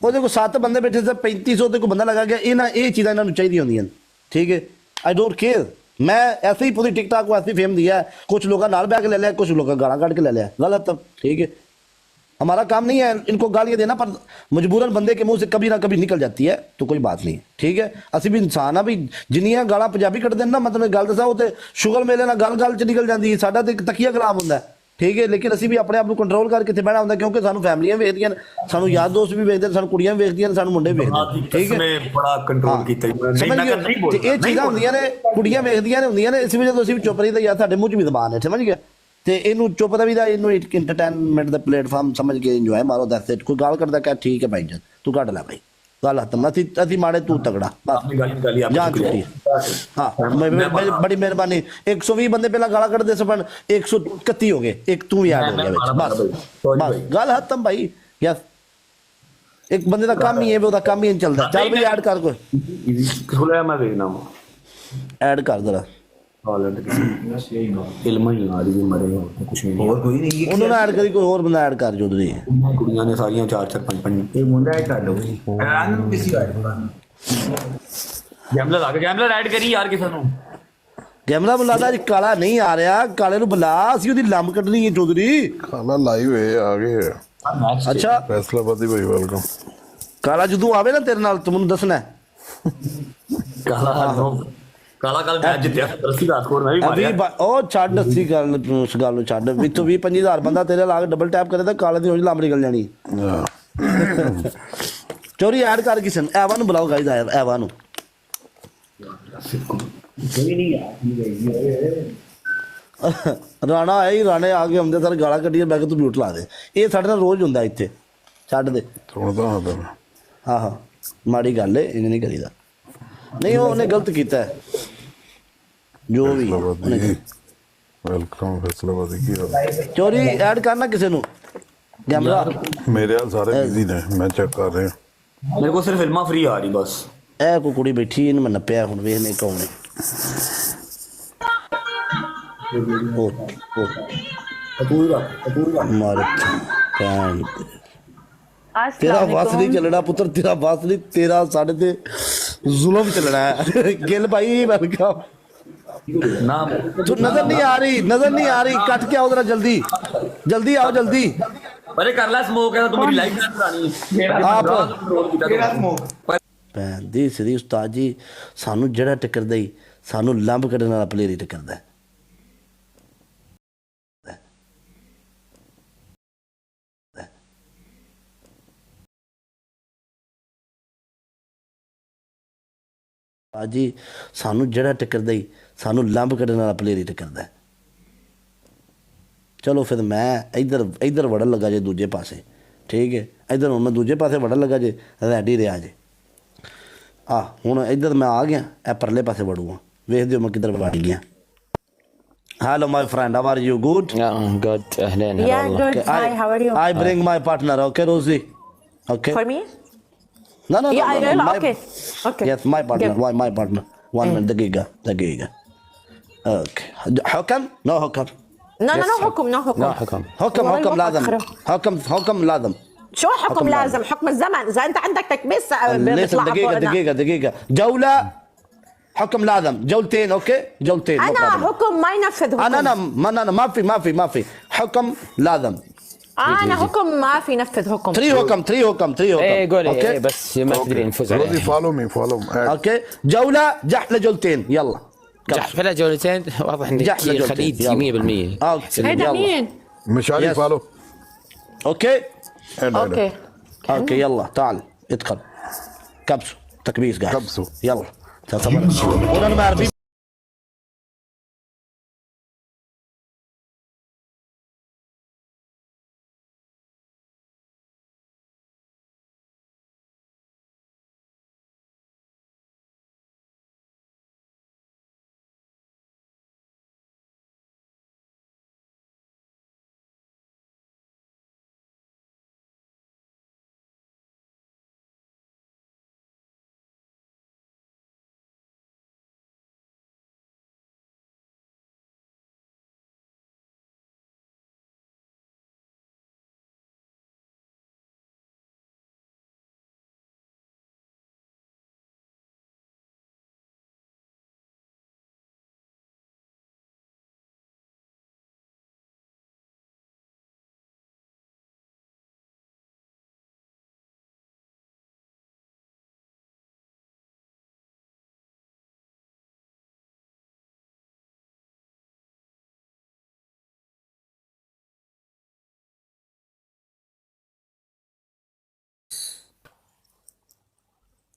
ਉਹਦੇ ਕੋਲ 7 ਬੰਦੇ ਬੈਠੇ ਸੀ, 3500 ਤੇ ਕੋਈ ਬੰਦਾ ਲਗਾ ਗਿਆ। ਇਹ ਚੀਜ਼ਾਂ ਇਹਨਾਂ ਨੂੰ ਚਾਹੀਦੀਆਂ ਹੁੰਦੀਆਂ, ਠੀਕ ਹੈ। आई डोंट केयर, मैं ऐसे ही पूरी टिकटॉक को ऐसी फेम दिया है, कुछ लोग नाल बैग ले लिया, कुछ लोग गाला काट के ले लिया, गलत तब, ठीक है। हमारा काम नहीं है इनको गालियाँ देना, पर मजबूरन बंदे के मुंह से कभी ना कभी निकल जाती है, तो कोई बात नहीं, ठीक है। ਅਸੀਂ भी इंसान ਆ भी, ਜਿੰਨੀਆਂ ਗਾਲਾਂ ਪੰਜਾਬੀ ਕੱਢਦੇ ਨੇ ਨਾ, ਮਤਲਬ ਗੱਲ ਦੱਸਾਂ, ਉਹ ਤੇ ਸ਼ੁਗਰ ਮੇਲੇ ਨਾਲ ਗੱਲ ਚ ਨਿਕਲ ਜਾਂਦੀ ਹੈ। ਸਾਡਾ ਤੇ ਇੱਕ ਤਕੀਆ ਗੁਲਾਮ ਹੁੰਦਾ ਹੈ, ਠੀਕ ਹੈ। ਲੇਕਿਨ ਅਸੀਂ ਵੀ ਆਪਣੇ ਆਪ ਨੂੰ ਕੰਟਰੋਲ ਕਰਕੇ ਇੱਥੇ ਬਹਿਣਾ ਹੁੰਦਾ, ਕਿਉਂਕਿ ਸਾਨੂੰ ਫੈਮਲੀਆਂ ਵੇਖਦੀਆਂ ਨੇ, ਸਾਨੂੰ ਯਾਰ ਦੋਸਤ ਵੀ ਵੇਖਦੇ ਨੇ, ਸਾਨੂੰ ਕੁੜੀਆਂ ਵੀ ਵੇਖਦੀਆਂ ਨੇ, ਸਾਨੂੰ ਮੁੰਡੇ ਵੀ ਵੇਖਦੇ ਨੇ, ਠੀਕ ਹੈ। ਬੜਾ ਕੰਟਰੋਲ ਕੀਤਾ ਜੀ ਮੈਂ, ਸਮਝ ਨਹੀਂ ਗਏ? ਬੋਲਦਾ, ਤੇ ਇਹ ਚੀਜ਼ਾਂ ਹੁੰਦੀਆਂ ਨੇ, ਕੁੜੀਆਂ ਵੇਖਦੀਆਂ ਨੇ ਹੁੰਦੀਆਂ ਨੇ, ਇਸ ਵਜ੍ਹਾ ਤੋਂ ਅਸੀਂ ਵੀ ਚੁੱਪ ਰਹੀਦਾ, ਯਾਰ ਸਾਡੇ ਮੂੰਹ 'ਚ ਵੀ ਜ਼ਬਾਨ ਹੈ, ਸਮਝ ਗਿਆ। ਤੇ ਇਹਨੂੰ ਚੁੱਪ ਦਾ ਵੀ ਦਾ, ਇਹਨੂੰ ਇੱਕ ਐਂਟਰਟੇਨਮੈਂਟ ਦਾ ਪਲੇਟਫਾਰਮ ਸਮਝ ਕੇ ਇੰਜੋਏ ਮਾਰੋ, ਦੈਟਸ ਇਟ। ਕੋਈ ਗਾਲ ਕਰਦਾ ਕਹਿ ਠੀਕ ਹੈ ਭਾਈ ਜਾਨ, ਤੂੰ ਕੱਢ ਲੈ ਭਾਈ, ਗੱਲ ਹੱਥ, ਅਸੀਂ ਮਾੜੇ ਤੂੰ ਤਗੜਾ, ਬਸ ਜਾਨ ਛੁੱਟੀ। ਹਾਂ ਬੜੀ ਮਿਹਰਬਾਨੀ। 120 ਬੰਦੇ ਪਹਿਲਾਂ ਗਾਲਾਂ ਕੱਢਦੇ ਸਨ, 131 ਹੋ ਗਏ, ਇੱਕ ਤੂੰ ਵੀ ਐਡ ਹੋ ਗਿਆ ਵਿੱਚ, ਬਸ ਬਸ ਗੱਲ ਖਤਮ ਭਾਈ। ਯਸ, ਇੱਕ ਬੰਦੇ ਦਾ ਕੰਮ ਹੀ ਹੈ, ਉਹਦਾ ਕੰਮ ਹੀ ਨਹੀਂ ਚੱਲਦਾ। ਚੱਲ ਵੀ ਐਡ ਕਰ, ਕੋਈ ਖੁੱਲਿਆ ਮੈਂ ਵੇਖਣਾ ਐਡ ਕਰ ਜ਼ਰਾ। ਫਿਲਮਾਂ ਹੀ ਆ ਰਹੀ ਮਰੇ ਹੋ ਕੁਛ ਨਹੀਂ, ਹੋਰ ਕੋਈ ਨਹੀਂ। ਉਹਨੂੰ ਨਾ ਐਡ ਕਰੀ, ਕੋਈ ਹੋਰ ਬੰਦਾ ਐਡ ਕਰ ਜੋ ਤੁਸੀਂ। ਕੁੜੀਆਂ ਨੇ ਸਾਰੀਆਂ 4-4 5-5 ਇਹ ਮੁੰਡਾ ਐਡ ਕਰ ਲਓ ਜੀ, ਰਾਂ ਨੂੰ ਕਿਸੇ ਐਡ ਕਰਨਾ। ਗੈਮਲਰ ਆ ਗਿਆ, ਗੈਮਲਰ ਐਡ ਕਰੀ ਯਾਰ ਕਿਸੇ ਨੂੰ। ਕੈਮਰਾ ਬੁਲਾਦਾ ਅੱਜ ਕਾਲਾ ਨਹੀਂ ਆ ਰਿਹਾ, ਕਾਲੇ ਨੂੰ ਬੁਲਾ, ਅਸੀਂ ਉਹਦੀ ਲੰਮ ਕੱਢਣੀ ਹੈ ਚੌਧਰੀ। ਕਾਲਾ ਲਾਈਵ ਹੈ, ਆ ਗਏ। ਅੱਛਾ ਫੈਸਲਾਬਾਦੀ ਭਾਈ ਵੈਲਕਮ। ਕਾਲਾ ਜਦੋਂ ਆਵੇ ਨਾ ਤੇਰੇ ਨਾਲ, ਤੂੰ ਮੈਨੂੰ ਦੱਸਣਾ। ਕਾਲਾ ਕੱਲ ਮੈਚ ਜਿੱਤਿਆ, 80,000 ਸਕੋਰ ਮੈਂ ਵੀ ਮਾਰਿਆ। ਉਹ ਛੱਡ, ਅਸੀਂ ਗੱਲ ਉਸ ਗੱਲ ਨੂੰ ਛੱਡ, ਵਿੱਚੋਂ 20-25,000 ਬੰਦਾ ਤੇਰੇ ਲਾ ਕੇ ਡਬਲ ਟੈਪ ਕਰੇ ਤਾਂ ਕਾਲੇ ਦੀ ਰੋਜ਼ ਲੰਮ ਨਿਕਲ ਜਾਣੀ। ਚੋਰੀ ਐਡ ਕਰ ਕਿਸੇ ਨੂੰ, ਐਵਾ ਨੂੰ ਬੁਲਾਓ ਗਾਈਜ਼, ਐਵਾ ਨੂੰ। ਰਾਣਾ ਆਇਆ ਹੀ, ਰਾਣੇ ਆ ਕੇ ਹੁੰਦੇ ਸਰ ਗਾਲਾਂ ਕੱਢੀਆਂ, ਮੈਂ ਕਿਹਾ ਤੂੰ ਮਿਊਟ ਲਾ ਦੇ। ਇਹ ਸਾਡੇ ਨਾਲ ਰੋਜ਼ ਹੁੰਦਾ ਇੱਥੇ, ਛੱਡ ਦੇ। ਆਹੋ ਮਾੜੀ ਗੱਲ ਹੈ, ਇਹਨੇ ਨਹੀਂ ਕਰੀਦਾ। ਨਹੀਂ ਉਹਨੇ ਗਲਤ ਕੀਤਾ ਜੋ ਵੀ। ਵੈਲਕਮ ਫੈਸਲਾਬਾਦੀ ਕੀ ਹਾਲ? ਚੋਰੀ ਐਡ ਕਰਨਾ ਕਿਸੇ ਨੂੰ, ਕੈਮਰਾ ਮੇਰੇ ਹਾਲ ਸਾਰੇ ਬਿਜ਼ੀ ਨੇ, ਮੈਂ ਚੈੱਕ ਕਰ ਰਿਹਾ। ਮੇਰੇ ਕੋਲ ਸਿਰਫ ਫਿਲਮਾਂ ਫ੍ਰੀ ਆ ਰਹੀ ਬਸ। ਇਹ ਕੋਈ ਕੁੜੀ ਬੈਠੀ, ਇਹਨੂੰ ਮੈਂ ਨੱਪਿਆ, ਹੁਣ ਵੇਖਨੇ ਕੌਣ ਹੈ। ਮਾਰ ਤੇਰਾ ਵਸ ਨਹੀਂ ਚੱਲਣਾ ਪੁੱਤਰ, ਤੇਰਾ ਵਸ ਨਹੀਂ, ਤੇਰਾ ਸਾਡੇ ਤੇ ਜ਼ੁਲਮ ਚੱਲਣਾ ਹੈ। ਗਿੱਲ ਭਾਈ ਵੈਲਕਮ। ਤੂੰ ਨਜ਼ਰ ਨਹੀਂ ਆ ਰਹੀ, ਨਜ਼ਰ ਨਹੀਂ ਆ ਰਹੀ, ਕੱਟ ਕੇ ਆਓ ਜਰਾ, ਜਲਦੀ ਜਲਦੀ ਆਓ, ਜਲਦੀ। ਅਰੇ ਕਰ ਲੈ ਸਮੋਕ, ਹੈ ਤੂੰ ਮੇਰੀ ਲਾਈਵ ਕਰ ਕਰਾਣੀ ਆਪ। ਭੈਣ ਦੀ ਸ੍ਰੀ ਉਸਤਾਦ ਜੀ, ਸਾਨੂੰ ਜਿਹੜਾ ਟੱਕਰਦਾ ਹੀ, ਸਾਨੂੰ ਲੰਬ ਕੱਢਣ ਵਾਲਾ ਪਲੇਅਰ ਹੀ ਟੱਕਰਦਾ। ਜੀ ਸਾਨੂੰ ਜਿਹੜਾ ਟੱਕਰਦਾ ਹੀ, ਸਾਨੂੰ ਲੰਬ ਕੱਢਣ ਵਾਲਾ ਪਲੇਅਰ ਹੀ ਟੱਕਰਦਾ। ਚਲੋ ਫਿਰ ਮੈਂ ਇੱਧਰ ਵੜਨ ਲੱਗਾ ਜੇ ਦੂਜੇ ਪਾਸੇ, ਠੀਕ ਹੈ। ਇੱਧਰ ਹੁਣ ਮੈਂ ਦੂਜੇ ਪਾਸੇ ਵੜਨ ਲੱਗਾ ਜੇ, ਰੈਡੀ ਰਿਹਾ ਜੇ। ਹੁਣ ਇੱਧਰ ਮੈਂ ਆ ਗਿਆ, ਇਹ ਪਰਲੇ ਪਾਸੇ ਵੜੂਗਾ, ਵੇਖ ਦਿਓ ਮੈਂ ਕਿੱਧਰ ਵੜ ਗਿਆ। Hello my friend, how are you? Good? Yeah, good. أهلين. Yeah, good. Hi, how are you? I bring my partner, okay, Rosie? Okay. For me? No. Yeah, My, okay. Okay. Yes, my partner. Why my partner? 1 minute, دقيقة. Okay. حكم؟ No حكم. No, no, no حكم. No حكم. لا حكم. حكم لازم. حكم لازم. شو حكم لازم؟ حكم الزمن، إذا أنت عندك تكبيس ليس دقيقة. جولة حكم لازم، جولتين، اوكي؟ جولتين. أنا حكم ما ينفذ حكم. أنا ما في حكم لازم. أنا حكم ما في نفذ حكم. 3 حكم. ايه قولي ايه بس ما تدري نفوز عليه. فولو مي اوكي. جولة جحلة جولتين، يلا. جحفلة جولتين، واضح انك خليجي 100%. هيدا مين؟ مشاري فولو. اوكي اوكي يلا تعال ادخل. كبسوا تكبيس قاعد. كبسوا يلا. تصور. ما عارفين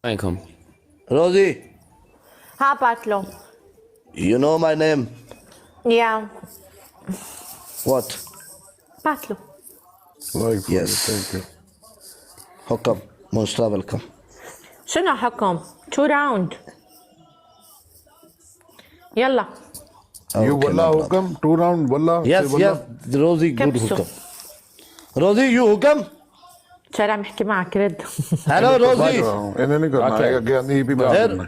عليكم. Rosie, ها باتلو. you know my name. Yeah. What? باتلو. Yes. Thank you. Welcome. Most welcome. شنو حكم؟ 2 راوند. يلا. You wallah hukam 2 round wallah. Yes, say wallah. yes. Rosie, good كبسوا. hukam. Rosie, you hukam? شارع محكي معك رد. Hello, Rosie. ਇਹਨੇ ਨਹੀਂ ਕਰਨਾ ਹੈ ਅੱਗੇ ਆਂਦੀ ਵੀ ਮੈਂ There.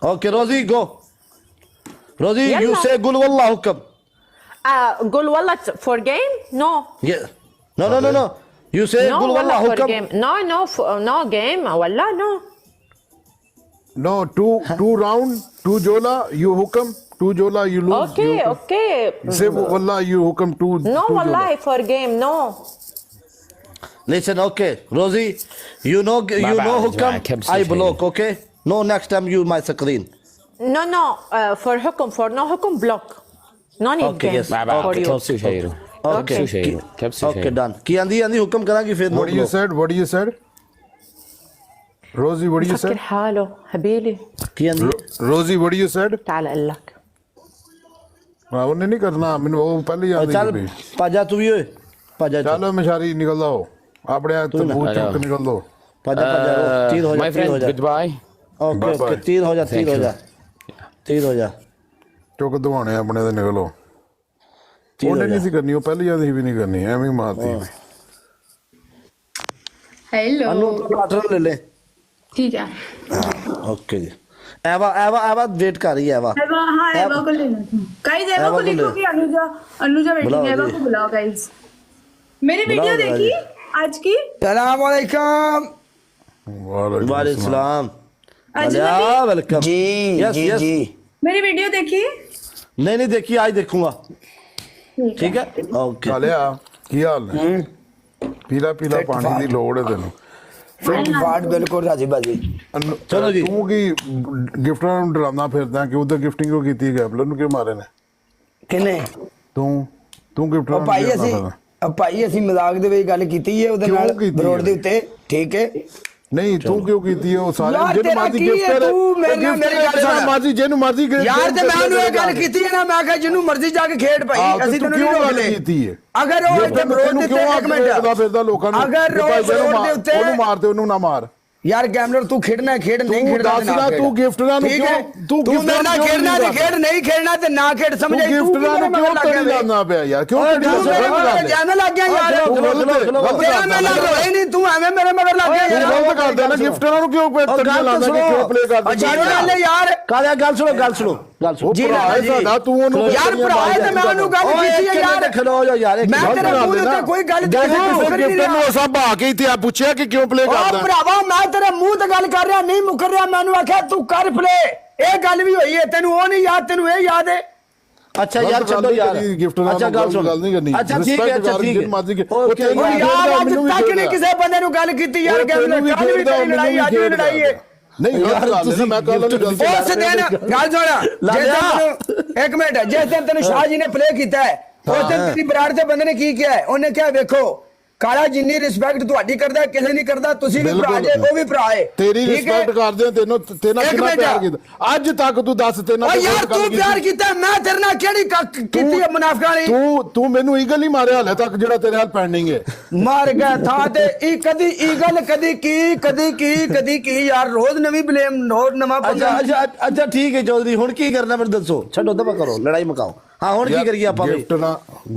Okay, Rosie, go. Rosie, you يلا. say good wallah hukam. قول والله for game? No. Yeah. No. You say No good wallah والله for hukam. game. No game والله no. No, two round, 2 jola, you hukam, 2 jola, you lose. Okay. Say wallah, you hukam 2. No والله for game no. Listen, okay, Rosie, you know hukam. I block, okay? No, next time you my screen. No. For حكم for no حكم block. No need Okay, game yes. for you. كبسوا Sheru. Okay. كبسوا Sheru. كبسوا Okay, Sheru. done. ਕੀ ਆਂਦੀ ਹੁਕਮ ਕਰਾਂਗੀ ਫਿਰ What you said? Rosie, what you فكر said? حاله حبيبي. ਕੀ ਆਂਦੀ Rosie, what you said? تعال اقول لك. ਉਹਨੇ ਨਹੀਂ ਕਰਨਾ ਮੈਨੂੰ ਉਹ ਪਹਿਲੇ ਹੀ ਆਂਦੀ ਚੱਲ ਸੀ ਪਾਜਾ ਤੂੰ ਵੀ ਓਏ ਪਾਜਾ ਚਲੋ ਮਸ਼ਾਰੀ ਨਿਕਲਦਾ ਹੋ ਆਪਣੇ ਹੱਥ ਤੋਂ ਬੂਝ ਚੁੱਕ ਨਿਕਲ ਦੋ ਪਾਜਾ ਤੀਰ ਹੋ ਜਾ My friend, goodbye. Okay, ਤੀਰ ਹੋ ਜਾ ਤੀਰ ਹੋ ਜਾ ਚੁੱਕ ਦਵਾਣੇ ਆਪਣੇ ਤੇ ਨਿਕਲੋ ਉਹਨੇ ਨਹੀਂ ਸੀ ਕਰਨੀ ਉਹ ਪਹਿਲੇ ਆਂਦੀ ਸੀ ਵੀ ਨਹੀਂ ਕਰਨੀ ਐਵੇਂ ਹੀ ਮਾਰਤੀ हेलो ਅਨੂ ਟਮਾਟਰ ਲੈ ਲੈ ठीक है ਓਕੇ ਜੀ ਐਵਾ ਵੇਟ ਕਰ ਰਹੀ ਹੈ ਐਵਾ हाँ एवा को ले लो गाइस एवा को लिखो कि अनुजा बैठी है एवा को बुलाओ गाइस मेरी वीडियो देखी आज की सलाम वालेकुम। वालेकुम सलाम वेलकम जी यस यस मेरी वीडियो देखी नहीं देखी आज देखूंगा ठीक है ओके ਚਾਲਿਆ ਕੀ ਹਾਲ ਨੇ ਪੀਲਾ ਪਾਣੀ ਦੀ ਲੋੜ ਹੈ ਤੈਨੂੰ ਫਿਟ ਬਿਲਕੁਲ ਰਾਜੀ ਬਾਜੀ। ਚਲੋ ਜੀ ਤੂੰ ਕੀ ਗਿਫਟਾਂ ਨੂੰ ਡਰਾਉਂਦਾ ਫਿਰਦਾ ਕਿ ਉਹਦਾ ਗਿਫਟਿੰਗ ਕਿਉਂ ਕੀਤੀ ਗੈਬਲਰ ਨੂੰ ਕਿਉਂ ਮਾਰੇ ਨੇ ਕਿਨੇ ਤੂੰ ਗਿਫਟਾਂ ਉਹ ਭਾਈ ਅਸੀਂ ਮਜ਼ਾਕ ਦੇ ਵਿੱਚ ਗੱਲ ਕੀਤੀ ਹੈ ਉਹਦੇ ਨਾਲ ਰੋਡ ਦੇ ਉੱਤੇ ਠੀਕ ਹੈ ਨਹੀਂ ਤੂੰ ਕਿਉਂ ਕੀਤੀ ਉਹ ਸਾਰੇ ਯਾਰ ਜਿਹਨੂੰ ਤੇਰਾ ਮਰਜ਼ੀ ਕੀ ਗਿਫਟ ਹੈ ਕਰ ਤੂੰ ਮੇਰੀ ਗੱਲ ਸੁਣ ਮਰਜ਼ੀ ਜਿਹਨੂੰ ਮਰਜ਼ੀ ਯਾਰ ਤੇ ਮੈਂ ਉਹਨੂੰ ਇਹ ਗੱਲ ਕੀਤੀ ਹੈ ਨਾ ਮੈਂ ਕਿਹਾ ਜਿਹਨੂੰ ਮਰਜ਼ੀ ਜਾ ਕੇ ਖੇਡ ਭਾਈ ਅਸੀਂ ਤੈਨੂੰ ਨਹੀਂ ਰੋਕਦੇ ਕੀਤੀ ਹੈ ਅਗਰ ਉਹ ਇੱਥੇ ਰੋਡ ਦੇ ਉੱਤੇ ਇੱਕ ਮਿੰਟ ਫਿਰਦਾ ਲੋਕਾਂ ਨੂੰ ਅਗਰ ਰੋਡ ਦੇ ਉੱਤੇ ਉਹਨੂੰ ਮਾਰ ਤੇ ਉਹਨੂੰ ਨਾ ਮਾਰ ਯਾਰ ਗੈਮਲਰ ਤੂੰ ਖੇਡਣਾ ਖੇਡ ਨਹੀਂ ਖੇਡਣਾ ਦੱਸ ਨਾ ਤੂੰ ਗਿਫਟਰਾਂ ਨੂੰ ਕਿਉਂ ਤੂੰ ਮੇਰੇ ਨਾਲ ਖੇਡਣਾ ਤੇ ਖੇਡ ਨਹੀਂ ਖੇਡਣਾ ਤੇ ਨਾ ਖੇਡ ਸਮਝ ਆਈ ਤੂੰ ਗਿਫਟਰਾਂ ਨੂੰ ਕਿਉਂ ਤੜੀ ਲਾਣਾ ਪਿਆ ਯਾਰ ਕਿਉਂ ਜਾਨ ਲੱਗ ਗਿਆ ਯਾਰ ਤੇਰਾ ਮੈਂ ਲੱਗ ਹੋਏ ਨਹੀਂ ਤੂੰ ਐਵੇਂ ਮੇਰੇ ਮਗਰ ਲੱਗ ਗਿਆ ਯਾਰ ਗਲਤ ਕਰਦੇ ਨਾ ਗਿਫਟਰਾਂ ਨੂੰ ਕਿਉਂ ਤੜੀ ਲਾਣਾ ਕਿ ਕਿਉਂ ਪਲੇ ਕਰਦੇ ਅੱਛਾ ਗੱਲ ਯਾਰ ਕਾਲਿਆ ਗੱਲ ਸੁਣੋ ਜੀ ਸਾਡਾ ਤੂੰ ਉਹਨੂੰ ਯਾਰ ਭਰਾ ਤੇ ਮੈਂ ਉਹਨੂੰ ਗੱਲ ਕੀਤੀ ਹੈ ਯਾਰ ਖਲੋ ਜਾ ਯਾਰ ਮੈਂ ਤੇਰੇ ਮੂੰਹ ਤੇ ਕੋਈ ਗੱਲ ਕਿਸੇ ਗਿਫਟਰ ਨੂੰ ਅਸਾਂ ਭਾ ਕੇ ਇੱਥੇ ਆ ਪੁੱਛਿਆ ਕਿ ਕਿਉਂ ਪਲੇ ਕਰਦਾ ਓ ਭਰਾਵਾ ਮੈਂ ਤੇਰੇ ਮੂੰਹ ਤੇ ਗੱਲ ਕਰ ਰਿਹਾ ਨਹੀਂ ਮੁਕਰ ਰਿਹਾ ਮੈਨੂੰ ਆਖਿਆ ਤੂੰ ਕਰ ਪਲੇ ਇਹ ਗੱਲ ਵੀ ਹੋਈ ਹੈ ਤੈਨੂੰ ਉਹ ਨਹੀਂ ਯਾਦ ਤੈਨੂੰ ਇਹ ਯਾਦ ਹੈ ਅੱਛਾ ਯਾਰ ਛੱਡੋ ਯਾਰ ਅੱਛਾ ਗੱਲ ਸੁਣ ਗੱਲ ਨਹੀਂ ਕਰਨੀ ਅੱਛਾ ਠੀਕ ਹੈ ਓਕੇ ਯਾਰ ਅੱਜ ਤੱਕ ਨਹੀਂ ਕਿਸੇ ਬੰਦੇ ਨੂੰ ਗੱਲ ਕੀਤੀ ਯਾਰ ਕੱਲ ਵੀ ਲੜਾਈ ਅੱਜ ਵੀ ਲੜਾਈ ਹੈ ਨਹੀਂ ਯਾਰ ਤੁਸੀਂ ਮੈਂ ਕੱਲ ਨੂੰ ਗਲਤੀ ਉਸ ਦਿਨ ਗੱਲ ਸੁਣ ਇੱਕ ਮਿੰਟ ਜਿਸ ਦਿਨ ਤੈਨੂੰ ਸ਼ਾਹ ਜੀ ਨੇ ਪਲੇ ਕੀਤਾ ਹੈ ਉਸ ਦਿਨ ਤੇਰੀ ਬਰਾੜ ਦੇ ਬੰਦੇ ਨੇ ਕੀ ਕਿਹਾ ਹੈ ਉਹਨੇ ਕਿਹਾ ਵੇਖੋ ਕਾਲਾ ਜਿੰਨੀ ਰਿਸਪੈਕਟ ਤੁਹਾਡੀ ਕਰਦਾ ਕਿਸੇ ਨਹੀਂ ਕਰਦਾ ਤੁਸੀਂ ਵੀ ਭਰਾ ਜੇ ਉਹ ਵੀ ਭਰਾ ਹੈ ਤੇਰੀ ਰਿਸਪੈਕਟ ਕਰਦੇ ਆ ਤੈਨੂੰ ਕਿੰਨਾ ਪਿਆਰ ਕੀਤਾ ਅੱਜ ਤੱਕ ਤੂੰ ਦੱਸ ਤੈਨੂੰ ਓ ਯਾਰ ਤੂੰ ਪਿਆਰ ਕੀਤਾ ਮੈਂ ਤੇਰੇ ਨਾਲ ਕਿਹੜੀ ਕੀਤੀ ਹੈ ਮੁਨਾਫਕਾਂ ਵਾਲੀ ਤੂੰ ਮੈਨੂੰ ਈਗਲ ਨਹੀਂ ਮਾਰਿਆ ਹਲੇ ਤੱਕ ਜਿਹੜਾ ਤੇਰੇ ਨਾਲ ਪੈਂਡਿੰਗ ਹੈ ਮਾਰ ਗਿਆ ਥਾਂ ਤੇ ਇਹ ਕਦੀ ਈਗਲ ਕਦੀ ਕੀ ਯਾਰ ਰੋਜ਼ ਨਵੀਂ ਬਲੇਮ ਹੋਰ ਨਵਾਂ ਅੱਛਾ ਠੀਕ ਹੈ ਚੌਧਰੀ ਹੁਣ ਕੀ ਕਰਨਾ ਮੈਨੂੰ ਦੱਸੋ ਛੱਡੋ ਦਬਾ ਕਰੋ ਲੜਾਈ ਮੁਕਾਓ ਹਾਂ ਹੁਣ ਕੀ ਕਰੀਏ ਆਪਾਂ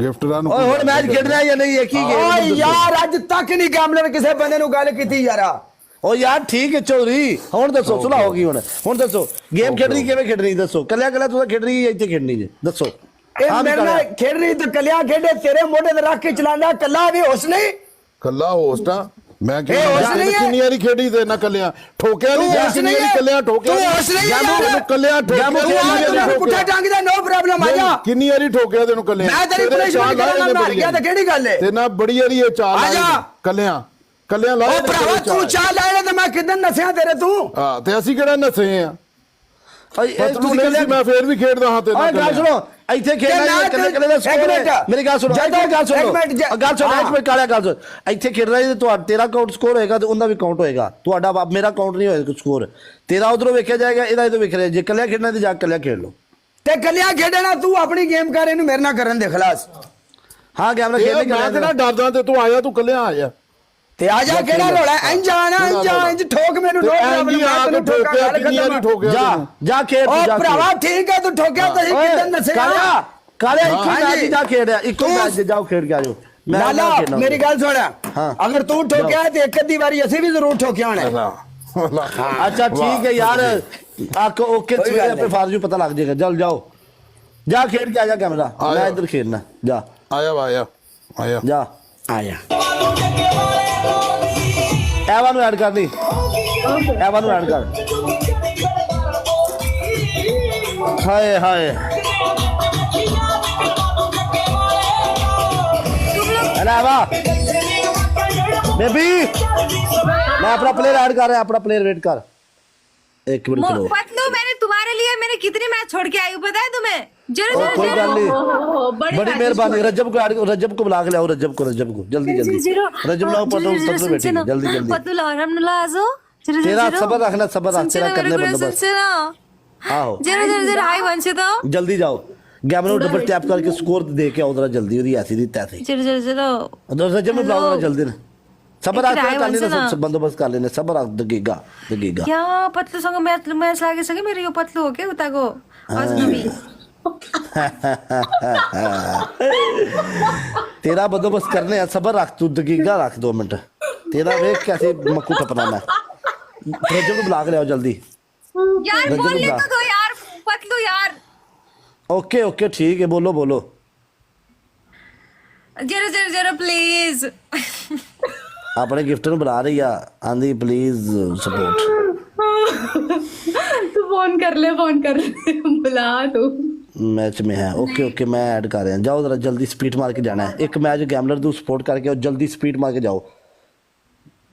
ਗਿਫਟਰਾਂ ਨੂੰ ਓਏ ਹੁਣ ਮੈਚ ਖੇਡਣਾ ਜਾਂ ਨਹੀਂ ਹੈ ਕੀ ਓਏ ਯਾਰ ਅੱਜ ਤੱਕ ਨਹੀਂ ਗੈਮਲਰ ਕਿਸੇ ਬੰਦੇ ਨੂੰ ਗੱਲ ਕੀਤੀ ਯਾਰਾ ਓ ਯਾਰ ਠੀਕ ਹੈ ਚੌਧਰੀ ਹੁਣ ਦੱਸੋ ਸੁਲਾ ਹੋ ਗਈ ਹੁਣ ਦੱਸੋ ਗੇਮ ਖੇਡਣੀ ਕਿਵੇਂ ਖੇਡਣੀ ਦੱਸੋ ਕੱਲਿਆ ਤੂੰ ਤਾਂ ਖੇਡ ਰਹੀ ਹੈ ਇੱਥੇ ਖੇਡਣੀ ਜੇ ਦੱਸੋ ਇਹ ਮੇਰੇ ਨਾਲ ਖੇਡ ਰਹੀ ਤਾਂ ਕੱਲਿਆ ਖੇਡੇ ਤੇਰੇ ਮੋਢੇ ਤੇ ਰੱਖ ਕੇ ਚਲਾਣਾ ਕੱਲਾ ਵੀ ਹੋਸ ਨਹੀਂ ਕੱਲਾ ਹੋਸਟ ਆ ਮੈਂ ਕਿੰਨੀ ਵਾਰੀ ਖੇਡੀ ਤੇ ਨਾ ਕੱਲਿਆ ਠੋਕਿਆ ਨਹੀਂ ਕਿੰਨੀ ਵਾਰੀ ਕੱਲਿਆ ਠੋਕਿਆ ਤੂੰ ਹੋਸ ਨਹੀਂ ਤੈਨੂੰ ਕੱਲਿਆ ਠੋਕਿਆ ਪੁੱਠਾ ਟਾਂਗੀ ਦਾ ਨੋ ਪ੍ਰੋਬਲਮ ਆ ਜਾ ਕਿੰਨੀ ਵਾਰੀ ਠੋਕਿਆ ਤੈਨੂੰ ਕੱਲਿਆ ਮੈਂ ਤੇਰੀ ਪਨਿਸ਼ਮੈਂਟ ਕਰਾਂਗਾ ਮਾਰ ਗਿਆ ਤਾਂ ਕਿਹੜੀ ਗੱਲ ਹੈ ਤੇ ਨਾ ਬੜੀ ਵਾਰੀ ਇਹ ਚਾਲ ਆ ਜਾ ਕੱਲਿਆ ਲਾਇਆ ਓ ਭਰਾਵਾ ਤੂੰ ਚਾਲ ਲਾਇਆ ਤੇ ਮੈਂ ਕਿਦਾਂ ਨਸਿਆ ਤੇਰੇ ਤੂੰ ਹਾਂ ਤੇ ਅਸੀਂ ਕਿਹੜਾ ਨਸੇ ਆ ਤੁਸੀਂ ਮੈਂ ਫੇਰ ਵੀ ਖੇਡਦਾ ਹਾਂ ਤੇ ਓਏ ਗੱਲ ਸੁਣੋ ਇੱਥੇ ਖੇਡਣਾ ਕੱਲੇ ਕੱਲੇ ਦਾ ਸਕੋਰ ਹੈ ਮੇਰੀ ਗੱਲ ਸੁਣੋ ਗੱਲ ਸੁਣੋ ਇੱਕ ਮਿੰਟ ਕਾਲਿਆ ਗੱਲ ਸੁਣ ਇੱਥੇ ਖੇਡਣਾ ਜੇ ਤੇਰਾ ਕਾਊਂਟ ਸਕੋਰ ਹੋਏਗਾ ਤੇ ਉਹਦਾ ਵੀ ਕਾਊਂਟ ਹੋਏਗਾ ਤੁਹਾਡਾ ਮੇਰਾ ਕਾਊਂਟ ਨਹੀਂ ਹੋਏਗਾ ਸਕੋਰ ਤੇਰਾ ਉਧਰੋਂ ਵੇਖਿਆ ਜਾਏਗਾ ਇਹਦਾ ਇਧਰੋਂ ਵੇਖ ਰਿਹਾ ਜੇ ਕੱਲਿਆ ਖੇਡਣਾ ਤੇ ਜਾ ਕੱਲਿਆ ਖੇਡ ਲਓ ਤੇ ਕੱਲਿਆ ਖੇਡਣਾ ਤੂੰ ਆਪਣੀ ਗੇਮ ਕਰ ਇਹਨੂੰ ਮੇਰੇ ਨਾਲ ਕਰਨ ਦੇ ਖਲਾਸ ਹਾਂ ਗੇਮ ਨਾਲ ਖੇਡ ਮੈਂ ਤੇ ਨਾ ਡਰਦਾ ਤੇ ਤੂੰ ਆਇਆ ਤੂੰ ਕੱਲਿਆ ਆ ਜਾ ਤੇ ਆ ਜਾ ਕਿਹੜਾ ਰੋਲਾ ਇੰਜ ਆਣਾ ਇੰਜ ਠੋਕ ਮੈਨੂੰ ਜਾ ਖੇਡ ਓ ਭਰਾਵਾ ਠੀਕ ਹੈ ਤੂੰ ਠੋਕਿਆ ਤੁਸੀਂ ਕਿਦਾਂ ਦੱਸਿਆ ਕਾਲਿਆ ਇੱਕੋ ਮੈਚ ਜਾ ਖੇਡਿਆ ਇੱਕੋ ਮੈਚ ਜਾਓ ਖੇਡ ਕੇ ਆਜੋ ਲਾਲਾ ਮੇਰੀ ਗੱਲ ਸੁਣ ਅਗਰ ਤੂੰ ਠੋਕਿਆ ਤੇ ਇੱਕ ਅੱਧੀ ਵਾਰੀ ਅਸੀਂ ਵੀ ਜ਼ਰੂਰ ਠੋਕਿਆ ਹੋਣਾ अच्छा ठीक है यार आपको ओके पे फारजू पता लग जाएगा जल जाओ जा खेल के आजा कैमरा मैं इधर खेलना जा आया जा आया एवा नु ऐड कर दी एवा नु ऐड कर हाय हाय अरे एवा बेबी मैं अपना प्लेयर ऐड कर रहा है अपना प्लेयर वेट कर एक मिनट खड़ो पतलू मैंने तुम्हारे लिए मैंने कितने मैच छोड़ के आई हूं पता है तुम्हें जरूर कोई गल नहीं बड़ी मेहरबानी रजब को बुला के लाओ रजब को जल्दी रजब लाओ पतलू बेटी जल्दी पतलू हम लाजो तेरा सब्र रखना तेरा करने बंदोबस्त आओ जरा हाय वंश तो जल्दी जाओ गैमर को डबल टैप करके स्कोर दे के आओ जरा जल्दी ओदी ऐसी दी तैसी जरा रजब में बुलाओ जल्दी ना सबर आके कर लेना सब बंदोबस्त कर लेने सबर आ दगेगा क्या पतलू संग मैच लागे सके मेरे यो पतलू हो के उता को आज नबी तेरा बंदोबस्त करने है सबर रख तू दगेगा रख 2 मिनट तेरा देख कैसे मक्कू टपना मैं रजब को बुला के ले आओ जल्दी यार बोलने तो दो यार पतलू यार ओके ठीक है बोलो जरा प्लीज अपने गिफ्ट ਨੂੰ ਬੁਲਾ ਰਹੀ ਆ ਆਂਦੀ प्लीज सपोर्ट तू फोन कर ले बुला तू मैच में है ओके मैं ऐड कर रहा हूं जाओ जरा जल्दी स्पीड मार के जाना है एक मैच गैमलर दो सपोर्ट करके और जल्दी स्पीड मार के जाओ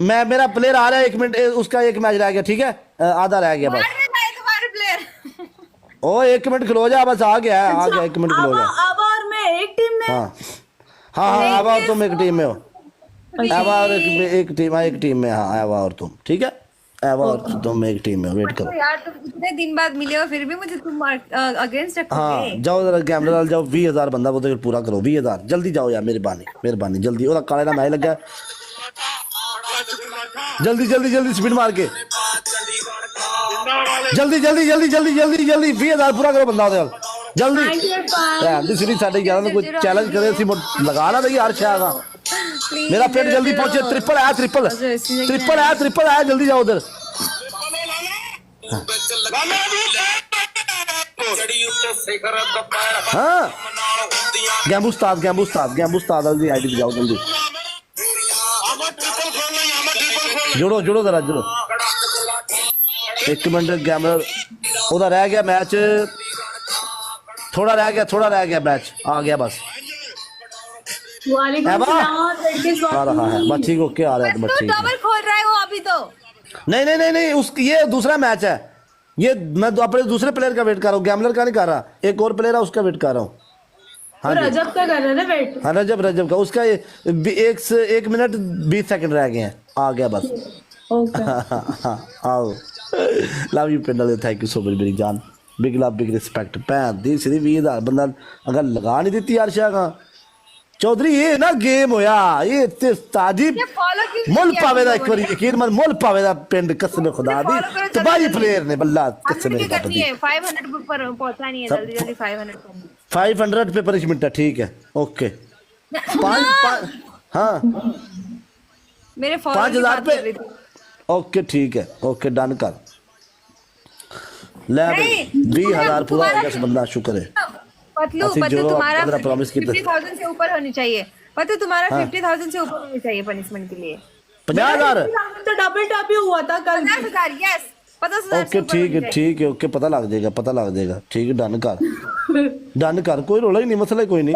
मैं मेरा प्लेयर आ रहा है 1 मिनट उसका एक मैच रह गया ठीक है आधा रह गया बस तुम्हारे प्लेयर ओ 1 मिनट खलो जा बस आ गया 1 मिनट खलो जा अब और मैं एक टीम में हाँ अब और तुम एक टीम में हो एवा और एक टीम में हाँ एवा और तुम ठीक है एवा और तुम एक टीम में वेट करो यार तुम इतने दिन बाद मिले हो फिर भी मुझे तुम अगेंस्ट रखोगे हाँ जाओ जरा कैमरा डाल जाओ 20,000 बंदा वो पूरा करो 20,000 जल्दी जाओ यार मेहरबानी जल्दी और काले ना मैच लगा जल्दी स्पीड मार के जल्दी 20,000 पूरा करो बंदा जल्दी सीधी साढ़े 11 कोई चैलेंज करे लगा ना भाई यार शायद मेरा फ्रेंड जल्दी पहुंचे ट्रिपल आया जल्दी जाओ उधर हाँ गैम्बू उस्ताद जल्दी आईडी जाओ जल्दी जुड़ो जरा 1 मिनट गैमर उधर रह गया मैच थोड़ा रह गया मैच आ गया बस वालेकुम सलाम आ रहा है बस ठीक ओके आ रहा है बस ठीक डबल खोल रहा है वो अभी तो नहीं उसकी ये दूसरा मैच है ये मैं अपने दूसरे प्लेयर का वेट कर रहा हूँ गैमलर का नहीं कर रहा एक और प्लेयर है उसका वेट कर रहा हूँ हाँ रजब का कर रहा है वेट हाँ रजब का उसका 1 मिनट 20 सेकंड रह गए हैं आ गया बस आओ लव यू पिंडल थैंक यू सो मच मेरी जान बिग लव बिग रिस्पेक्ट भैन दी सीधी 20,000 बंदा अगर लगा नहीं दी यार शाह चौधरी ये ना गेम होया ये ताजी मुल पावे दा एक बार यकीन मन मुल पावे दा पिंड कसम खुदा दी तबाही प्लेयर ने बल्ला कसम करनी है 500 पर पहुंचना नहीं है जल्दी 500 पे पनिशमेंट है ठीक है ओके 5 हाँ मेरे 5,000 पे ओके ठीक है ओके डन कर ले 20,000 पूरा हो गया बंदा शुक्र है पतलू तुम्हारा 50,000 से ऊपर होनी चाहिए पतलू तुम्हारा 50,000 से ऊपर होनी चाहिए पनिशमेंट के लिए 50,000 तो डबल टॉप ही हुआ था कल 50,000 यस 50,000 ओके ठीक है ओके पता लग जाएगा ठीक है डन कर कोई रोला ही नहीं मसला कोई नहीं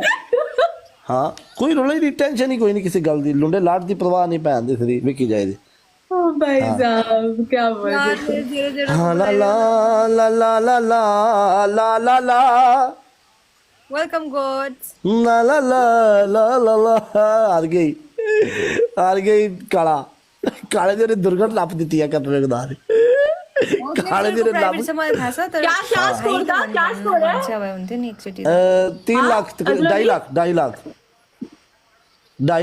हाँ कोई रोला ही नहीं टेंशन ही कोई नहीं किसी गल दी लुंडे लाट दी परवाह नहीं भैन दी सरी विकी जाए दी भाई साहब क्या बोल रहे हाँ ला ला ला ला ला ला ला ला ला वेलकम गॉड्स। ला ला ला ला ला ला हार गई काला काले जी ने दुर्घट लप दी है कटरे गदार काले जी ने लप क्या स्कोर था? क्या स्कोर है? अच्छा भाई उनसे नहीं 3 लाख 2.5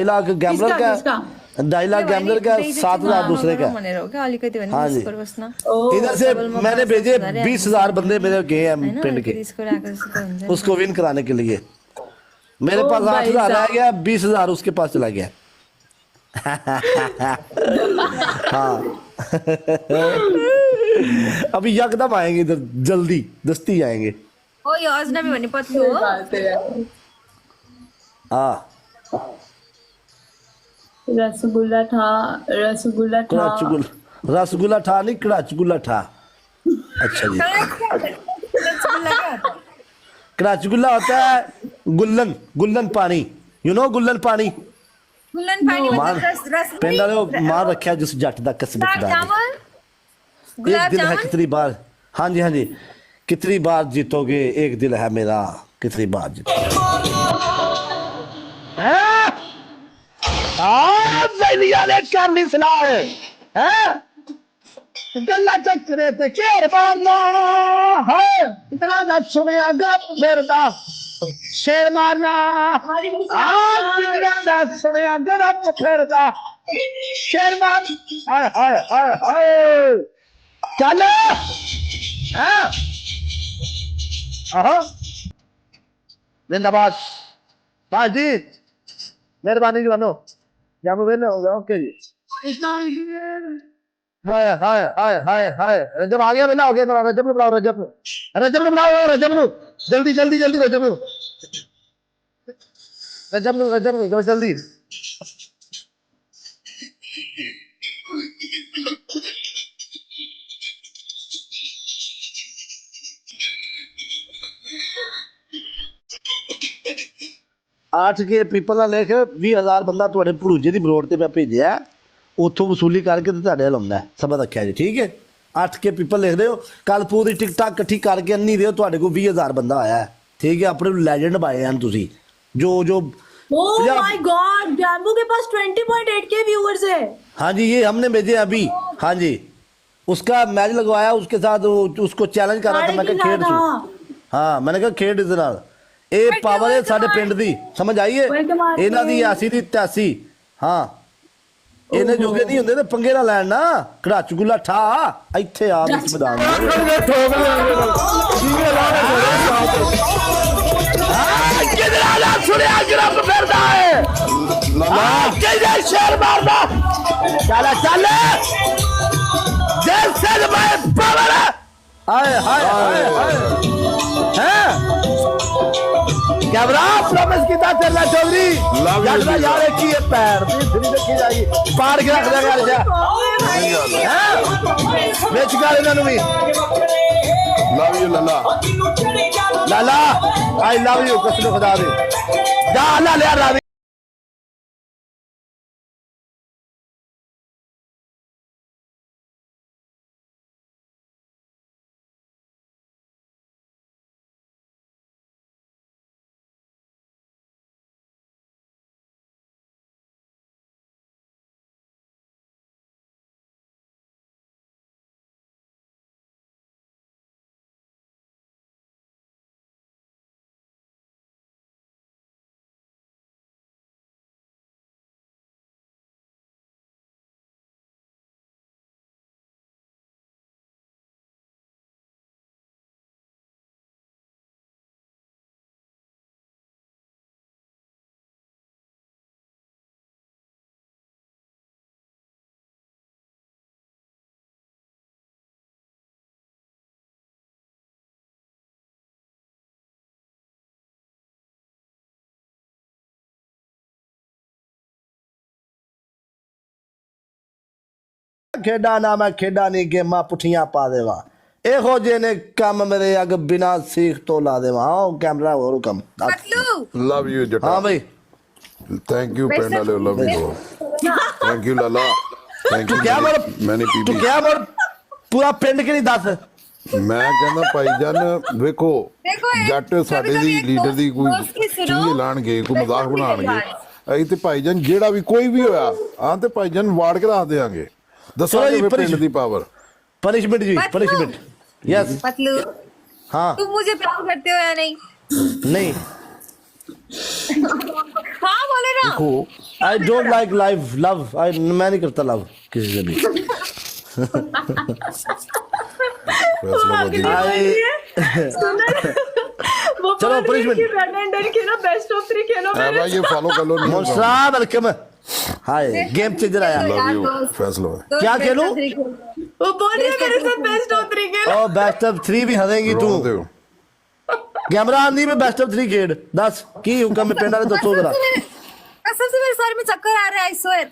लाख गैम्बलर का 2.5 लाख गैम्बलर का 7,000 दूसरे का। हाँ जी इधर से मैंने भेजे 20,000 बंदे मेरे गए हैं पिंड के उसको विन कराने के लिए। मेरे पास 8,000 आ गया 20,000 उसके पास चला गया। हाँ अभी यकदम आएंगे इधर जल्दी दस्ती आएंगे। ओ योजना भी बनी पत्नी हो। हाँ रसगुल्ला था नहीं कड़ाचगुल्ला था। अच्छा जी कड़ाचगुल्ला होता है गुल्लन पानी यू नो गुल्लन पानी पिंड वाले मार रखा जिस जट का कसबत एक दिल है कितनी बार। हाँ जी कितनी बार जीतोगे एक दिल है मेरा कितनी बार जीतोगे। करनी सलाह है गल्ला चक्करे ते केर मारना है इतना ना सुनिया गप मेरदा शेर मारना इतना ना सुनिया गप मेरदा शेर मार हाय चल जिंदाबाद बाजी मेहरबानी जवानो जामो वेले हो गया ओके जी। हाय रजब आ गया वेला हो गया रजब को बुलाओ रजब जल्दी रजब जल्दी। आठ के पीपल का लेके 20,000 बंदा थोड़े भड़ूजे की बरोड से मैं भेजा उतों वसूली करके तुहाडे लाउंदा सब रखा जी ठीक है। 8 के पीपल लिख दो कल पूरी टिकटाक कट्ठी करके अन्नी दो तुहाडे को 20,000 बंदा आया है ठीक है। अपने लैजेंड पाए हैं तुसी जो ओह माय गॉड गैम्बो के पास 20.8 व्यूअर्स है। हाँ जी ये हमने भेजे अभी। हाँ जी उसका मैच लगवाया उसके साथ उसको चैलेंज कर रहा था मैं खेड हाँ मैंने कहा खेड इस नाल ए पावर है साडे पिंड दी समझ आई है इन्हां दी 80 दी 83। हाँ इन्हें जोगे नहीं होंदे ते पंगे ना लैन ना कड़ाचगुल्ला ठा इत्थे आ इस मैदान शेर मारना चल जैसे पावर कैमरा प्रॉमिस किया चलना चौधरी यार की है पैर देखी जाएगी पार के रख देगा बेच कर इन्होंने भी love you Lala I love you कसम खुदा दे जा अल्लाह ले रावी खेडा ना मैं खेडा नहीं गेमा पुठियां पा देवा एहो जे ने काम मेरे अग बिना सीख तो ला देवा कैमरा और कम लव यू जटा हाँ भाई थैंक यू पेंड वाले love you thank you Lala thank you क्या बोल मैंने तू क्या बोल पूरा पिंड के नहीं दस ਮੈਂ ਕਹਿੰਦਾ ਭਾਈ ਜਾਨ ਵੇਖੋ ਜੱਟ ਸਾਡੇ ਦੀ ਲੀਡਰ ਦੀ ਕੋਈ ਚੀਜ਼ ਲਾਣਗੇ ਕੋਈ ਮਜ਼ਾਕ ਬਣਾਉਣਗੇ ਅਸੀਂ ਤੇ ਭਾਈ ਜਾਨ ਜਿਹੜਾ ਵੀ ਕੋਈ ਵੀ ਹੋਇਆ ਹਾਂ ਤੇ ਭਾਈ ਜਾਨ ਵਾੜ ਕੇ ਰੱਖ ਦੇਾਂਗੇ ਦੱਸੋ ਪਿੰਡ ਦੀ ਪਾਵਰ पनिशमेंट जी पनिशमेंट यस पतलू हाँ तुम मुझे प्यार करते हो या नहीं? नहीं हाँ बोले ना। आई डोंट लाइक लाइव लव मैं नहीं करता लव किसी से भी चलो पनिशमेंट बेस्ट ऑफ 3 खेलो भाई ये फॉलो कर लो मोस्रा वेलकम हाय गेम चेंजर आया लव यू फैसला क्या खेलूं वो बोल रही है मेरे साथ best of 3 Khelo. O best of 3 भी हदेंगी तू कैमरा आंधी में बेस्ट ऑफ 3 खेल 10 की हुक्म में पेंडा ने दसो जरा कसम से मेरे सर में चक्कर आ रहा है आई स्वेयर।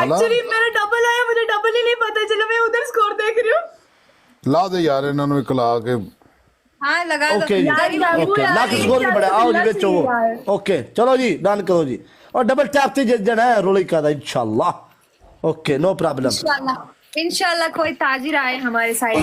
एक्चुअली मेरा डबल आया मुझे डबल ही नहीं पता चला मैं उधर स्कोर देख रही हूं। ला दे यार ਇਹਨਾਂ ਨੂੰ ਇੱਕ ਲਾ ਕੇ हाँ लगा दो ओके जी ओके लाख स्कोर भी बड़ा आओ जी बेचो ओके चलो जी डन करो जी और डबल टैप से जना है रोली का इंशाल्लाह ओके नो प्रॉब्लम इंशाल्लाह कोई ताजिर आए हमारे साइड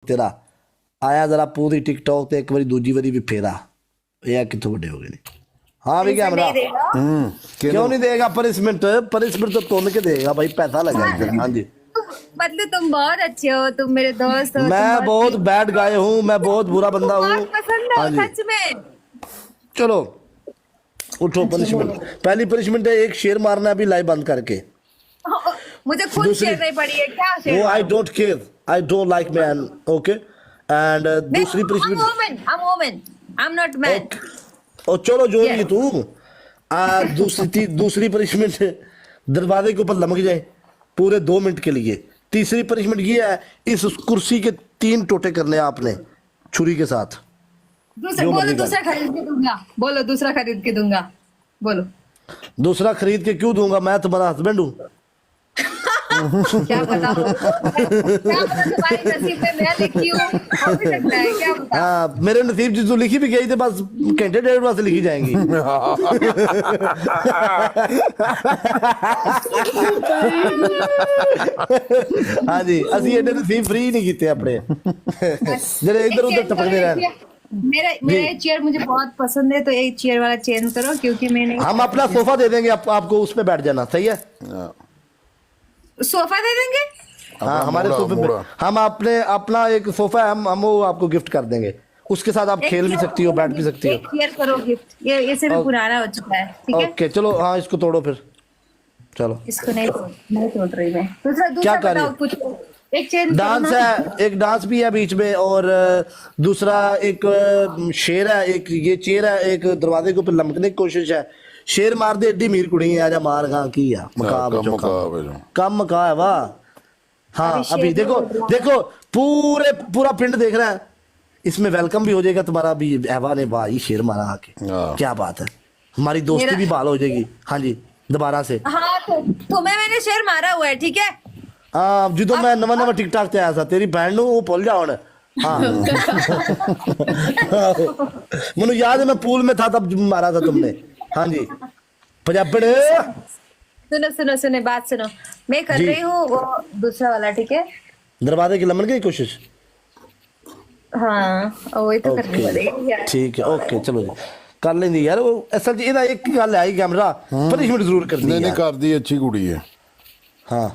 तेरा आया जरा पूरी टिकटॉक ते एक बारी दूजी बारी भी फेरा ये कितों बड़े हो गए नहीं हाँ भी कैमरा क्यों नहीं देगा पनिशमेंट तो तोड़ के देगा भाई पैसा लगा हाँ जी मतलब तुम बहुत अच्छे हो तुम मेरे दोस्त हो मैं बहुत बैड गाय हूँ मैं बहुत बुरा बंदा हूँ हाँ जी सच में चलो उठो पनिशमेंट पहली पनिशमेंट है एक शेर मारना अभी लाइव बंद करके मुझे खुद शेर नहीं पड़ी है क्या शेर वो I don't care I don't like man okay and दूसरी punishment I am not man और चलो जो भी तू दूसरी पनिशमेंट दरवाजे के ऊपर लमक जाए पूरे 2 मिनट के लिए तीसरी पनिशमेंट ये है इस कुर्सी के 3 टोटे करने आपने छुरी के साथ दूसरा खरीद के दूंगा बोलो दूसरा खरीद के दूंगा बोलो दूसरा खरीद के क्यों दूंगा मैं तुम्हारा हस्बैंड हूँ क्या पता तुम्हारे नसीब में मैं लिखी हूँ हो भी सकता है क्या पता हाँ मेरे नसीब जी तो लिखी भी गई थी बस घंटे 1.5 बाद से लिखी जाएंगी हाँ जी असि एडे नसीब फ्री नहीं कीते अपने जरे इधर उधर टपकते रहे मेरा चेयर मुझे बहुत पसंद है तो एक चेयर वाला चेंज करो क्योंकि मैंने हम अपना सोफा दे देंगे आपको उस पे बैठ जाना सही है सोफा दे देंगे हाँ हमारे सोफे पे हम अपना एक सोफा है हम वो आपको गिफ्ट कर देंगे उसके साथ आप खेल भी सकती हो बैठ भी सकती हो चेयर करो गिफ्ट ये से भी पुराना हो चुका है ठीक है ओके चलो हाँ इसको तोड़ो फिर चलो इसको नहीं तोड़ रही मैं दूसरा क्या कर रही बताओ कुछ एक चेंज डांस है एक डांस भी है बीच में और दूसरा एक शेर है एक ये चेयर है एक दरवाजे के ऊपर लमकने की कोशिश है शेर मार दे एडी मीर कुड़ी है आजा मार खा की है मका कम मका है वाह हाँ अभी देखो देखो पूरा पिंड देख रहा है, इसमें वेलकम भी हो जाएगा तुम्हारा। अभी एवा ने भाई शेर मारा आके, क्या बात है, हमारी दोस्ती भी बहाल हो जाएगी। हाँ जी दोबारा से। हाँ तो तुम्हें मैंने शेर मारा हुआ है, ठीक है। हाँ जो मैं नवा टिकटॉक ते आया था, तेरी बहन नु वो भूल जाओ। हाँ मुझे याद है मैं पूल में था तब मारा था तुमने। हाँ जी पंजाबड़। सुनो सुनो सुनो बात सुनो, मैं कर रही हूँ वो दूसरा वाला, ठीक है। दरवाजे की लमन की कोशिश। हाँ वही तो करनी पड़ेगी यार। ठीक है ओके चलो जी कर लेंगे यार। वो असल च ਇਹਦਾ ਇੱਕ ਗੱਲ ਆਈ कैमरा पनिशमेंट जरूर करनी है। नहीं कर दी, अच्छी कुड़ी है। हाँ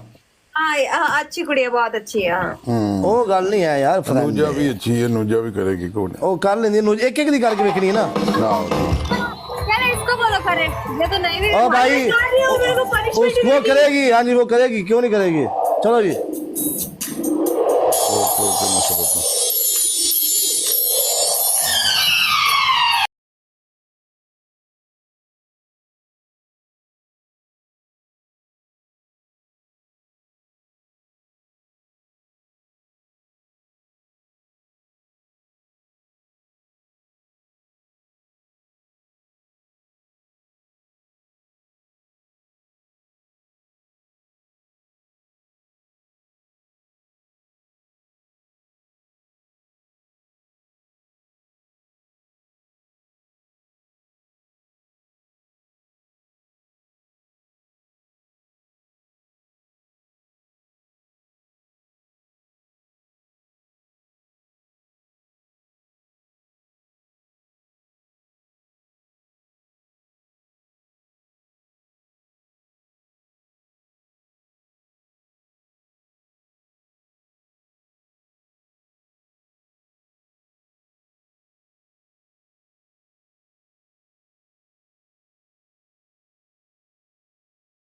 अच्छी कुड़ी है, बहुत अच्छी है। वो गल नहीं है यार, नूजा भी अच्छी है, नूजा भी करेगी कौन। ओ कर लेंदी नूजा, एक एक दी करके देखनी है ना। यार इसको बोलो करे, ये तो नहीं भी ओ भाई उसको करेगी। हाँ जी वो करेगी, क्यों नहीं करेगी। चलो जी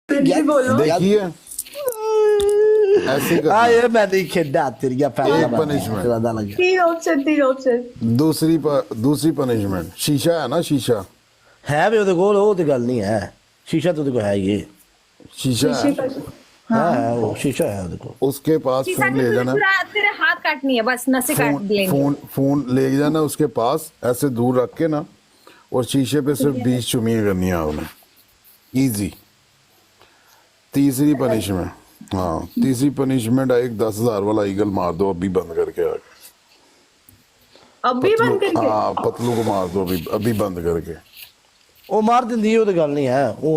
देखिए ऐसे कर। ये मैं नहीं खेड़ा तेरिया एक punishment। तीन ऑप्शन। दूसरी पनिशमेंट शीशा है ना, शीशा है भी ਉਹਦੇ ਕੋਲ, ਉਹ ਤੇ ਗੱਲ नहीं है। शीशा तो देखो है, ये शीशा है। हाँ वो शीशा है ਉਹਦੇ ਕੋਲ। उसके पास फोन ले जाना, तेरे हाथ काटनी है बस, नसें काट लेंगे। फोन ले जाना उसके पास, ऐसे दूर रख के ना, और शीशे पे सिर्फ 20 चुमियां करनी है आपने, इजी। तीसरी पनिशमेंट, हाँ तीसरी पनिशमेंट है, एक 10,000 वाला ईगल मार दो अभी बंद करके आगे। अभी बंद करके? हाँ पतलू को मार दो अभी बंद करके। वो मार देंदी है, वो तो गल नहीं है। वो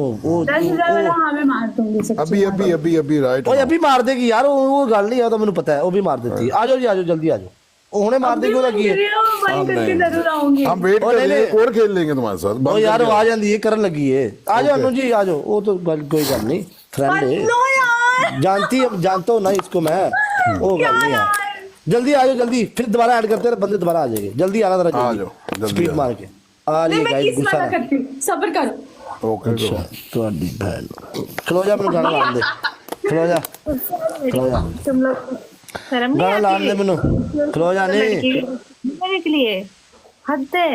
10,000 वाला हाँ मैं मार दूंगी सच्ची। अभी राइट। वो अभी मार देगी यार, वो गल नहीं है, तो मैंने पता है, वो भी मार देती है। आ जाओ जी आ जाओ जल्दी आ जाओ, वो हुणे मार देगी। ਉਹਦਾ ਕੀ ਹੈ, हम वेट कर लेंगे और खेल लेंगे तुम्हारे साथ। ओ यार वो आ जाती है, करन लगी है। आ जाओ अनु जी आ जाओ, वो तो कोई गल नहीं, फ्रेंड है, जानता हूँ ना इसको मैं, वो गल नहीं है। जल्दी आ जाओ जल्दी, फिर दोबारा ऐड करते हैं, बंदे दोबारा आ जाएंगे। जल्दी आना जरा, आ जाओ स्पीड मार के आ रही गाइस। गुस्सा सब्र करो। ओके ਤੁਹਾਡੀ ਭੈਣ ਖਲੋ ਜਾ, ਮੈਨੂੰ ਗਾਣਾ ਲਾਣ ਦੇ, ਖਲੋ ਜਾ तुम लोग शर्म नहीं ਗਾਣਾ ਲਾਣ ਦੇ ਮੈਨੂੰ, ਖਲੋ ਜਾ। ਨਹੀਂ मेरे के लिए हद है।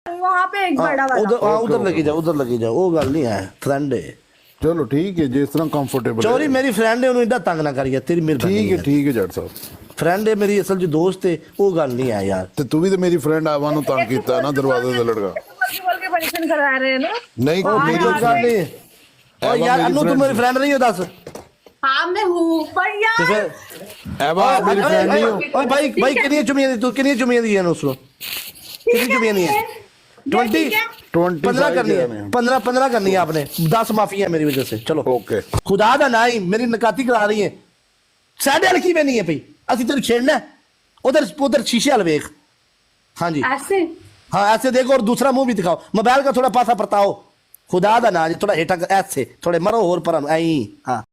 वहाँ पे एक बड़ा वाला उधर लगी जा, उधर लगी जा, वो गल नहीं है, फ्रेंड है। चलो ठीक है, जिस तरह कंफर्टेबल। चोरी मेरी फ्रेंड है, उन्हें इतना तंग ना करिए, तेरी मेहरबानी। ठीक है जट साहब, फ्रेंड है मेरी, असल जो दोस्त है, वो गल नहीं है यार। ते तू भी तो मेरी फ्रेंड आवा नु तंग कीता है ना दरवाजे से लड़का। बोल के परेशान करा रहे हैं ना। नहीं कोई गल नहीं। और यार अनु तू मेरी फ्रेंड नहीं हो, दस। हाँ मैं हूँ पर यार एवा मेरी फ्रेंड नहीं हो। ओए भाई कितनी चुमियां दी तू, कितनी चुमियां दी है उसको, कितनी चुमियां दी है? 20 15 करनी है, 15 करनी है आपने, 10 माफी है मेरी वजह से। चलो ओके, खुदा दा ना ही मेरी नकाती करा रही है, साढ़े हल्की में नहीं है भाई, असि तेरे छेड़ना है, उधर शीशे वाल वेख। हाँ जी ऐसे, हाँ ऐसे देखो, और दूसरा मुंह भी दिखाओ, मोबाइल का थोड़ा पासा परताओ, खुदा दा ना जी, थोड़ा हेठा ऐसे थोड़े मरो और पर आई। हाँ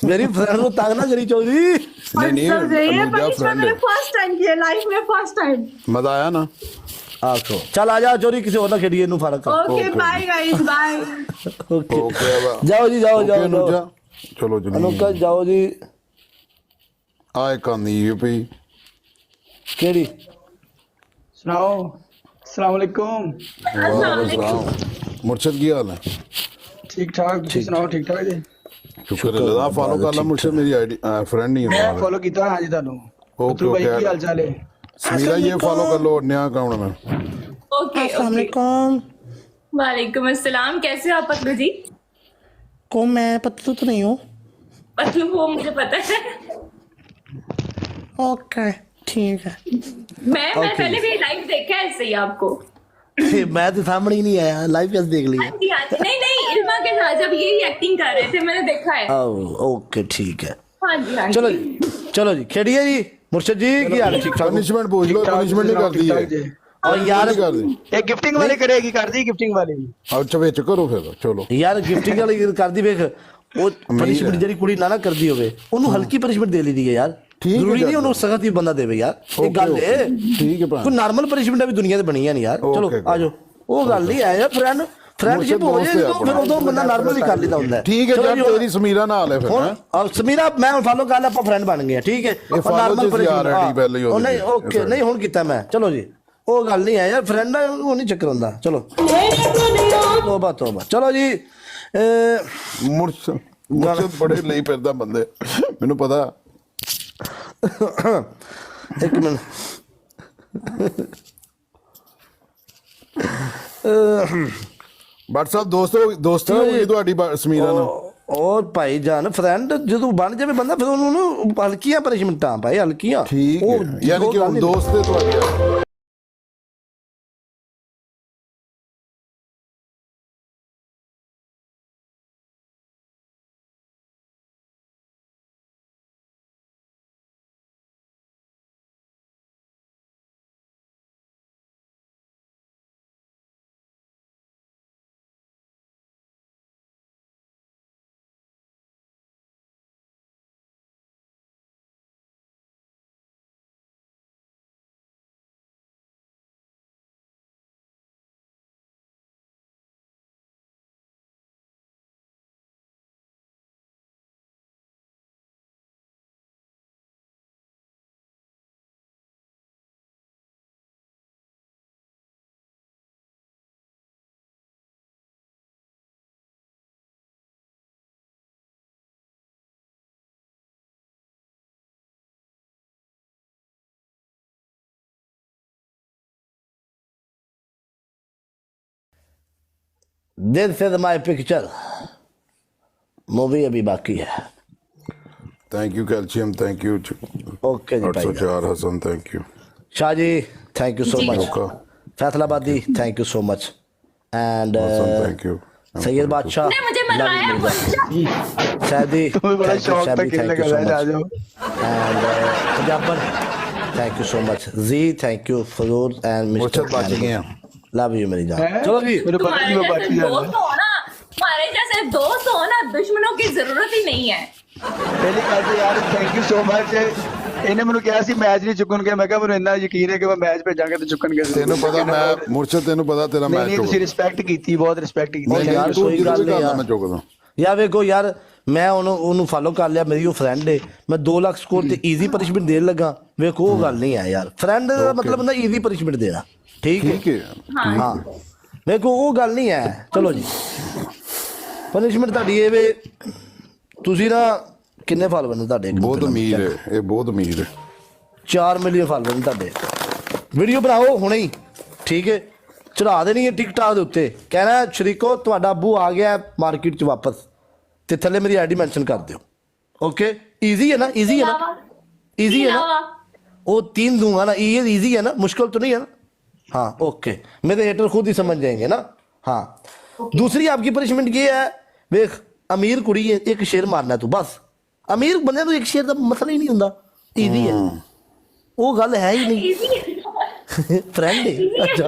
मेरी फ्रेंड को तंग ना करी चौधरी। फर्स्ट टाइम किया लाइफ में, फर्स्ट टाइम मजा आया ना? आखो चल आ जाओ चोरी, किसी और ना खेलिए, नु फर्क। Okay bye guys, bye. Okay जाओ जी, जाओ जाओ जाओ, चलो जी अनुका जाओ जी। आए कानी ये भाई केड़ी सुनाओ। अस्सलाम वालेकुम। मुर्शद की हाल है? ठीक ठाक, तुम सुनाओ? ठीक ठाक जी, शुक्र अल्लाह। फॉलो कर ला मुर्शद, मेरी आईडी फ्रेंड नहीं है। मैं फॉलो किया। हाँ जी तानू। ओके भाई ओके, की हाल चाल है? समीरा ये फॉलो कर लो, नया अकाउंट में। ओके अस्सलाम वालेकुम अस्सलाम, कैसे हो आप पतलू जी? को मैं पतलू तो नहीं हूँ। पतलू वो मुझे पता है। ओके ठीक है। मैं पहले भी लाइव देखा है ऐसे ही आपको। मैं तो सामने ही नहीं आया, लाइव कैसे देख लिया? हाँ जी, नहीं इल्मा के साथ जब यही एक्टिंग कर रहे थे मैंने देखा है। ओके ठीक है। हाँ जी हाँ चलो जी, जी, चलो जी, खेड़िए जी। मुर्शद जी की हाल ठीक ठाक? पनिशमेंट पूछ लो, पनिशमेंट नहीं कर दी है और यार कर दी। एक गिफ्टिंग वाली करेगी, कर दी गिफ्टिंग वाली। अच्छा विच करो फिर, चलो यार गिफ्टिंग वाली कर दी वेख, ਉਹ ਪਨਿਸ਼ਮੈਂਟ ਜਿਹੜੀ ਕੁੜੀ ਨਾ ਕਰਦੀ ਹੋਵੇ ਉਹਨੂੰ ਹਲਕੀ ਪਨਿਸ਼ਮੈਂਟ ਦੇ ਲਈਦੀ ਹੈ ਯਾਰ, ਜ਼ਰੂਰੀ ਨਹੀਂ ਉਹਨੂੰ ਸਖਤ ਹੀ ਬੰਦਾ ਦੇਵੇ ਯਾਰ, ਇਹ ਗੱਲ ਹੈ। ਠੀਕ ਹੈ ਭਰਾ, ਕੋਈ ਨਾਰਮਲ ਪਨਿਸ਼ਮੈਂਟ ਵੀ ਦੁਨੀਆ ਤੇ ਬਣੀਆਂ ਨਹੀਂ ਯਾਰ। ਚਲੋ ਆਜੋ, ਉਹ ਗੱਲ ਨਹੀਂ ਹੈ ਯਾਰ, फ्रेंडशिप हो जाए तो फिर उदों बंदा नॉर्मल ही कर लेता ਹੁੰਦਾ है। ठीक है जब तेरी समीरा नाल है फिर ਹੁਣ ਸਮੀਰਾ ਮੈਂ ਫਾਲੋ ਕਰ ਲਿਆ, ਆਪਾਂ ਫਰੈਂਡ ਬਣ ਗਏ ਠੀਕ ਹੈ। ਨਾਰਮਲ ਪਨਿਸ਼ਮੈਂਟ ਨਹੀਂ ਓਕੇ, ਨਹੀਂ ਹੁਣ ਕੀਤਾ ਮੈਂ। ਚਲੋ ਜੀ ਉਹ ਗੱਲ ਨਹੀਂ ਹੈ ਯਾਰ, ਫਰੈਂਡ ਉਹ ਨਹੀਂ ਚੱਕਰ ਹੁੰਦਾ। ਚਲੋ ਤੋਬਾ ਤੋਬਾ। ਚਲੋ ਜੀ ਮੁਰਸ਼ਦ ਬੜੇ ਲਈ ਫਿਰਦਾ ਬੰਦੇ, ਮੈਨੂੰ ਪਤਾ। ਇੱਕ ਮਿੰਟ ਬਟ ਸਾਹਿਬ ਦੋਸਤੀ ਹੋਈ ਤੁਹਾਡੀ ਸਮੀਰਾ ਨਾਲ? और भाई जान फ्रेंड जो बन जाए बंदा फिर उन्होंने हल्कियां पनिशमेंटा भाई, हल्कियां। ठीक है, यानी कि हुण दोस्त है ਤੁਹਾਡੇ? This is my picture. Movie अभी बाकी है। Thank you calcium, thank you. Okay जी भाई। 804 Hasan, thank you. Shah ji thank you so much. फैसलाबादी thank you so much. And thank you. Syed Badshah Saidi thank you so much. And पंजाबन थैंक यू सो मच। जी thank you फजूल and mister love you मेरी जान। चलो जी हमारे जैसे दोस्त हो ना, दुश्मनों की जरूरत ही नहीं है। पहली बात तो यार थैंक यू सो मच। इन्हें मैंने कहा सी मैच नहीं चुकन के, मैं कहा मैंने इतना यकीन है कि मैं मैच पे जाके तो चुकन के। तेनू पता मैं मुर्शद, तेनू पता तेरा मैच नहीं, तुसी रिस्पेक्ट कीती, बहुत रिस्पेक्ट कीती यार। कोई गल नहीं यार, मैं चुकदा ਯਾਰ ਵੇਖੋ ਯਾਰ ਮੈਂ ਉਹਨੂੰ ਫਾਲੋ ਕਰ ਲਿਆ, ਮੇਰੀ ਉਹ ਫਰੈਂਡ ਹੈ, ਮੈਂ 2 ਲੱਖ ਸਕੋਰ ਤੇ ਈਜ਼ੀ ਪਨਿਸ਼ਮੈਂਟ ਦੇਣ ਲੱਗਾ। ਵੇਖੋ ਉਹ ਗੱਲ ਨਹੀਂ ਹੈ ਯਾਰ, ਫਰੈਂਡ ਦਾ ਮਤਲਬ ਹੁੰਦਾ ਈਜ਼ੀ ਪਨਿਸ਼ਮੈਂਟ ਦੇਣਾ। ਠੀਕ ਹੈ ਹਾਂ, ਵੇਖੋ ਉਹ ਗੱਲ ਨਹੀਂ ਹੈ। ਚਲੋ ਜੀ ਪਨਿਸ਼ਮੈਂਟ ਤੁਹਾਡੀ ਇਹ ਵੇ, ਤੁਸੀਂ ਨਾ ਕਿੰਨੇ ਫਾਲੋਅਰ ਨੇ ਤੁਹਾਡੇ? ਬਹੁਤ ਅਮੀਰ ਹੈ ਇਹ, ਬਹੁਤ ਅਮੀਰ ਹੈ। 4 ਮਿਲੀਅਨ ਫਾਲੋਅਰ ਨੇ ਤੁਹਾਡੇ। ਵੀਡੀਓ ਬਣਾਓ ਹੁਣੇ ਹੀ, ਠੀਕ ਹੈ, ਚੜਾ ਦੇਣੀ ਹੈ ਟਿਕਟਾਕ ਦੇ ਉੱਤੇ, ਕਹਿਣਾ ਸ਼ਰੀਕੋ ਤੁਹਾਡਾ ਅੱਬੂ ਆ ਗਿਆ ਮਾਰਕੀਟ 'ਚ ਵਾਪਸ, ਤੇ ਥੱਲੇ ਮੇਰੀ ਆਈਡੀ ਮੈਂਸ਼ਨ ਕਰ ਦਿਓ। ओके इजी है ना, इजी है ना, इजी है ना, वो 3 दूंगा ना, ये इजी है ना, मुश्किल तो नहीं है ना। हाँ ओके, मेरे हेटर खुद ही समझ जाएंगे ना। हाँ दूसरी आपकी पनिशमेंट ये है, देख अमीर कुड़ी है, एक शेर मारना है तू बस। अमीर बंदे तो एक शेर का मसला ही नहीं होता, इजी है वो गल है ही नहीं। फ्रेंड है अच्छा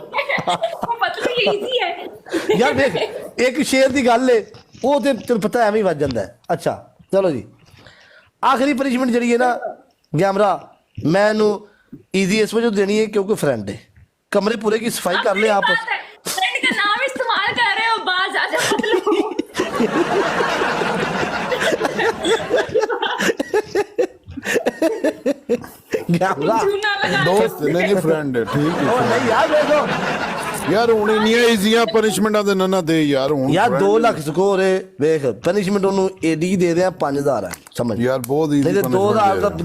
यार देख एक शेर की गल है वो तो तेन पता एवं ही वज जाता है। अच्छा चलो जी आखिरी पनिशमेंट जी है ना गैमरा, मैं इजी इस वजह देनी है क्योंकि फ्रेंड है। कमरे पूरे की सफाई कर ले आप। फ्रेंड का नाम इस्तेमाल कर रहे हो, बाज आ जाओ। दोस्त नहीं फ्रेंड है, ठीक है। नहीं यार देखो यार हुणे नहीं इजीया पनिशमेंटा दे ना दे यार। हुण यार 2 लाख स्कोर है, देख पनिशमेंट ओनू एडी दे दे 5000 है, समझ यार बहुत इजी। नहीं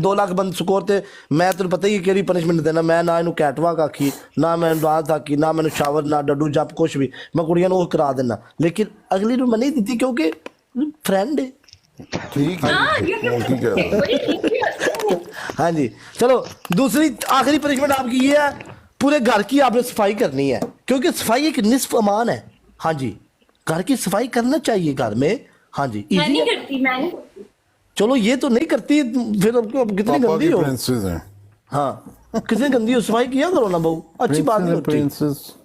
2 लाख बंद स्कोर ते मैं तेन पता ही केड़ी पनिशमेंट देना। मैं ना इनू कैटवाक आखी, ना मैं डांस आखी, ना मैंने शावर, ना डड्डू जप, कुछ भी मैं कुड़ियां नू करा देना, लेकिन अगली नू मैं नहीं दी क्योंकि फ्रेंड है। ठीक है हाँ जी चलो दूसरी आखिरी पनिशमेंट आपकी ये है, पूरे घर की आपने सफाई करनी है क्योंकि सफाई एक निस्फ अमान है। हाँ जी घर की सफाई करना चाहिए घर में। हाँ जी मैं नहीं करती, मैं चलो ये तो नहीं करती, फिर आपको कितनी गंदी हो। हाँ कितनी गंदी हो, सफाई किया करो ना बहू, अच्छी बात नहीं होती,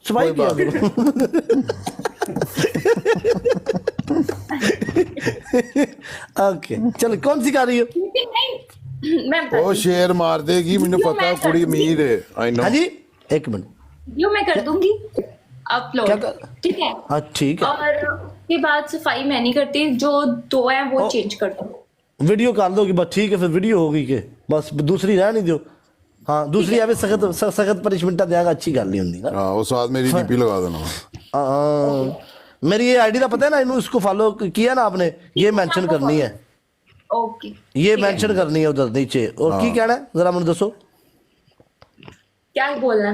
सफाई किया करो। ओके चलो कौन सी गा रही हो? वो शेर मार देगी, मैंने पता है कुड़ी अमीर है। I know. हाँ जी एक मिनट, यो मैं कर दूंगी अपलोड, ठीक है। हाँ ठीक है। और के बाद सफाई मैं नहीं करती, जो 2 है वो चेंज कर दो। वीडियो कर दोगी बस, ठीक है फिर वीडियो होगी के बस, दूसरी रह नहीं दो। हाँ दूसरी ऐसे सख्त पनिशमेंट देगा, अच्छी गल नहीं होंगी ना। हाँ वो साथ मेरी डीपी लगा देना। मेरी ये आईडी का पता है ना, इन्हों इसको फॉलो किया ना आपने, ये मेंशन करनी है। ओके ये मेंशन करनी है उधर नीचे। और की कहना है जरा मुझे दसो, क्या बोलना?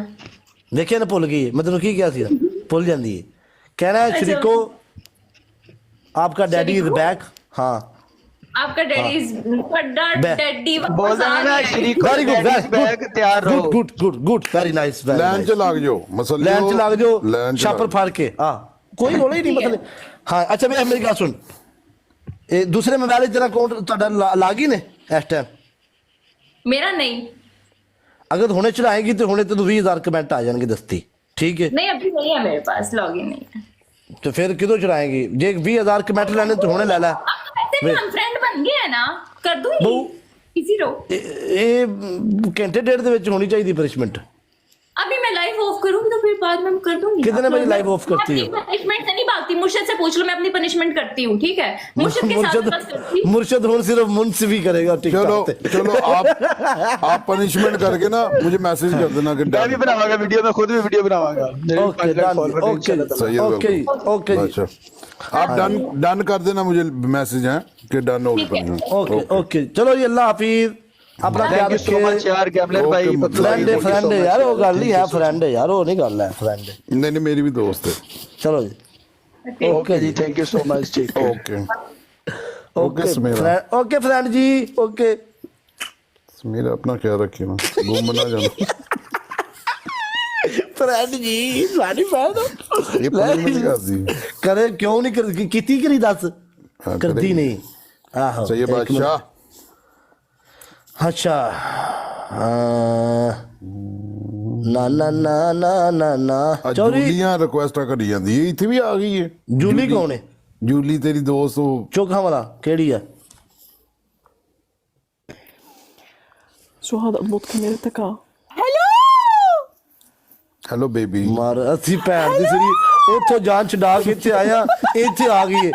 देखिए ना भुल गई मैं तेन की क्या सी भुल जाती है। कहना है शरीको आपका डैडी इज बैक। हाँ आपका daddy is daddy very good तैयार रहो, good good good very nice. Land च लग जाओ, मसला लैंड च लग जाओ, छापर फाड़ के। हाँ कोई रोला ही नहीं मतलब। हाँ अच्छा मैं मेरी गल सुन, दूसरे मोबाइल तेरा अकाउंट ਤੁਹਾਡਾ ਲੱਗ ਹੀ ਨੇ ਇਸ ਟਾਈਮ? मेरा नहीं, अगर हुने चलाएगी तो हुने तो 20,000 कमेंट आ जाएंगे दस्ती, ठीक है। नहीं अभी नहीं है मेरे पास, लॉगिन नहीं है। तो फिर किदों चलाएंगी? जे 20,000 कमेंट लेने तो हुने ले ला। हम फ्रेंड बन गए हैं ना, कर दूंगी इजी रो। ये घंटे डेढ़ ਦੇ ਵਿੱਚ होनी चाहिए पनिशमेंट। अभी मैं लाइव ऑफ करूंगी तो फिर बाद में कर दूंगी। कितने बजे लाइव ऑफ करती हो? पनिशमेंट से नहीं भागती, मुर्शद से पूछ लो, मैं अपनी पनिशमेंट करती हूँ, ठीक है। मुर्शद के साथ बस करती हूँ। मुर्शद हुन सिर्फ मुंसफी करेगा टिकटॉक पे। चलो आप पनिशमेंट करके ना मुझे मैसेज कर देना कि मैं भी बनाऊंगा वीडियो, मैं खुद भी वीडियो बनाऊंगा। ओके ओके आप डन कर देना, मुझे मैसेज है कि डन हो गया। ओके ओके चलो जी अल्लाह हाफिज, अपना ख्याल रखिए यार। गैमलर भाई फ्रेंड है यार, वो गल नहीं है, फ्रेंड है यार, वो नहीं गल है, फ्रेंड है। नहीं मेरी भी दोस्त है। चलो जी ओके जी, थैंक यू सो मच। ठीक है ओके ओके फ्रेंड जी ओके। मेरा अपना ख्याल रखिए ना, गुम ना जाना। फ्रेंड जी साडी फैन ये पनिशमेंट कर दी करे क्यों नहीं कर किती करी दस करती नहीं। आहो सही बादशाह। अच्छा ना ना ना ना ना ना जूलियां रिक्वेस्ट करी जांदी है, इत्थे भी आ गई है। जूली कौन है? जूली तेरी दोस्त हो चोखा वाला केड़ी है? شو هذا البوت كاميرتك؟ हेलो बेबी मार असि भैन दी सरी उथों जान छडा के इत्थे आया, इत्थे आ गई है।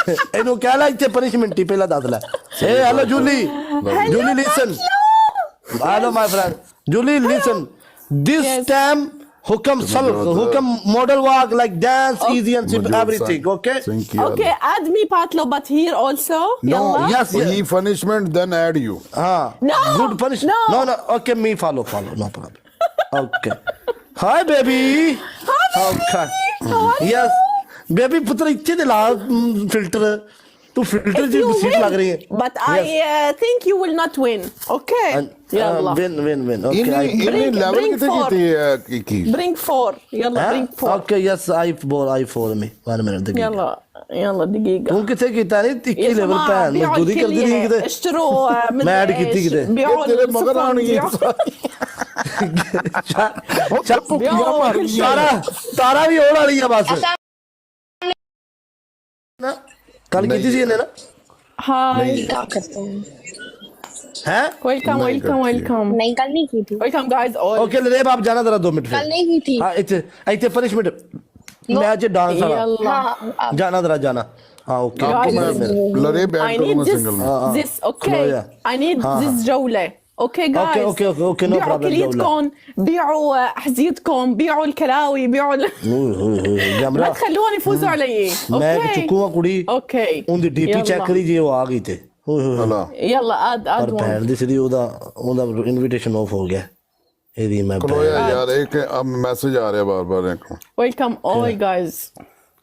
ਇਹਨੂੰ ਕਹਿ ਲੈ ਇੱਥੇ ਪਨਿਸ਼ਮੈਂਟ ਹੀ ਪਹਿਲਾਂ ਦੱਸ ਲੈ ਏ hello Julie Julie listen hello my friend Julie listen this time hukam model walk like dance easy and simple everything okay Okay, add me Patlo but here also. No, yes he punishment then add you. No. Good punishment. No. Okay, me follow. No problem. Okay. Hi, baby. Hi, okay. How are you? Yes. Baby, पुत्र इच्छे दे ला filter. तू filter जी seat लग रही है. But I think you will not win. Okay. Yalla. Win. Okay. In level कितने की Bring 4. Yalla, bring 4. Okay, yes, I follow me. 1 minute دقيقة. يلا دقيقة. तू कितने कीता नहीं तिक्की level पे है. मजदूरी कर दी नहीं कितने. اشتروا من मैं ऐड कीती कितने. بيعوا तेरे मगर आने तारा भी और वाली है बस. कल की थी ना हाय हैं वेलकम नहीं कल नहीं की थी वेलकम गाइस ऑल ओके ले आप जाना जरा 2 मिनट कल नहीं की थी हां इतने पनिशमेंट मैं आज डांस वाला जाना जरा जाना हां ओके लरे बैठ I करो need मैं single this okay I need this جولة اوكي جايز اوكي نو بيعوا كليتكم بيعوا احذيتكم بيعوا الكلاوي بيعوا ما تخلوني يفوزوا علي मैं चुकूंगा कुड़ी اوكي उनदी डीपी चेक करी जे वो आ गई थे يلا اد पर भैन दी सीधी ਉਹਦਾ ਇਨਵੀਟੇਸ਼ਨ ਆਫ ਹੋ ਗਿਆ ਇਹਦੀ ਮੈਂ कलोया यार एक अब मैसेज आ रहा है बार-बार एक वेलकम ऑल गाइस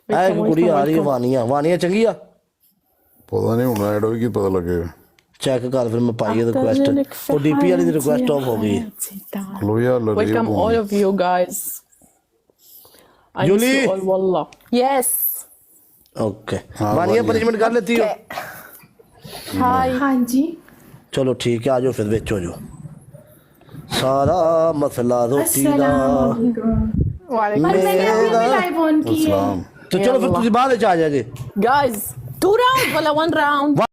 एक कुड़ी आ रही है वानिया चंगी आ पता नहीं होना ऐड होगी पता लगेगा चेक कर फिर मैं पाई रिक्वेस्ट और डीपी वाली रिक्वेस्ट ऑफ हो गई है कलोया लरे welcome all of you guys Julie والله यस ओके वानिया पनिशमेंट कर लेती हो हाय हाँ जी चलो ठीक है आ जाओ फिर विच हो जाओ सारा मसला रोटी दा लाइव ऑन की है तो चलो फिर तुझे बाद आ जाएंगे गाइस 2 राउंड वला 1 राउंड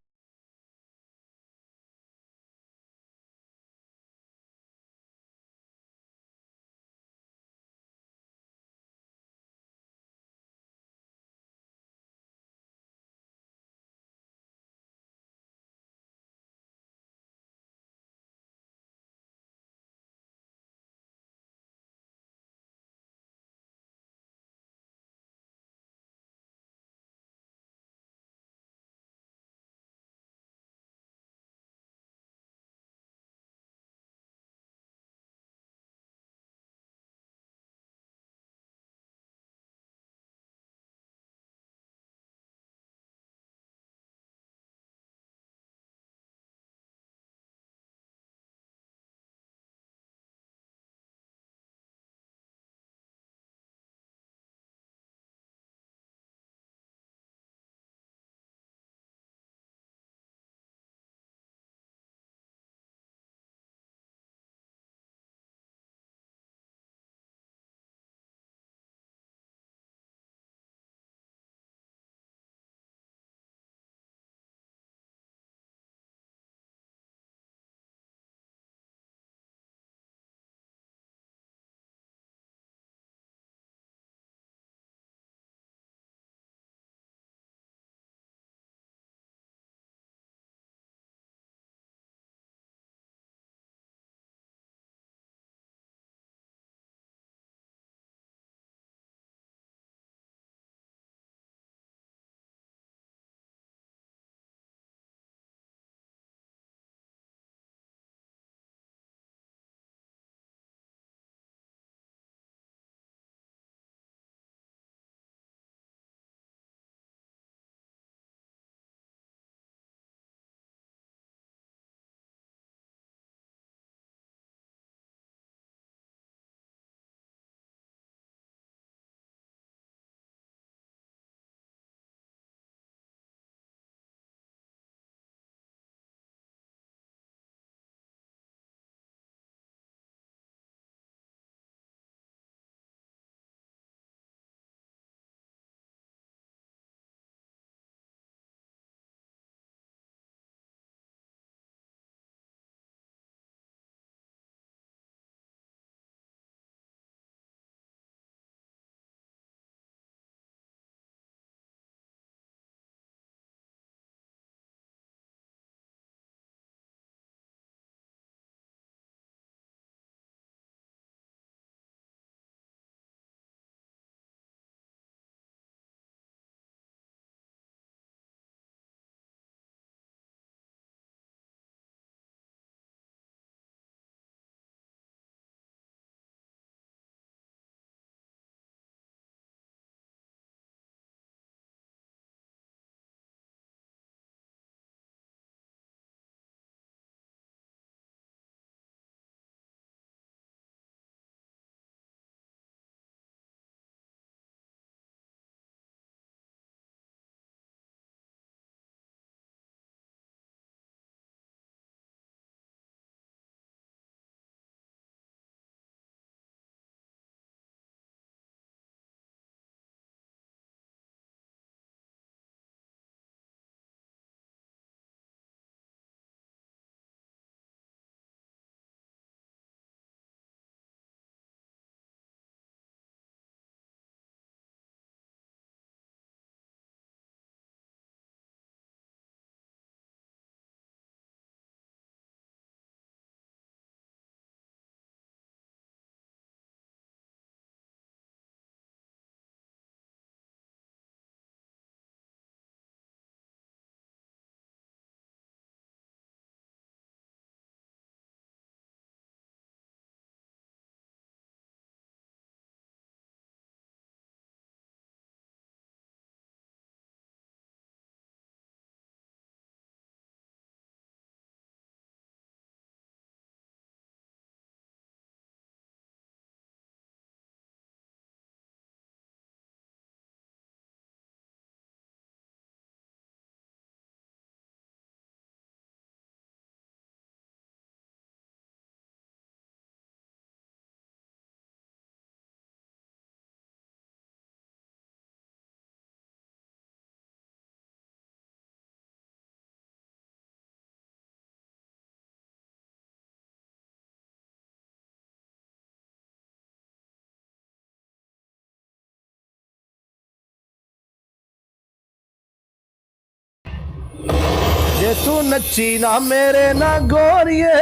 जे तू नची ना मेरे ना गोरिए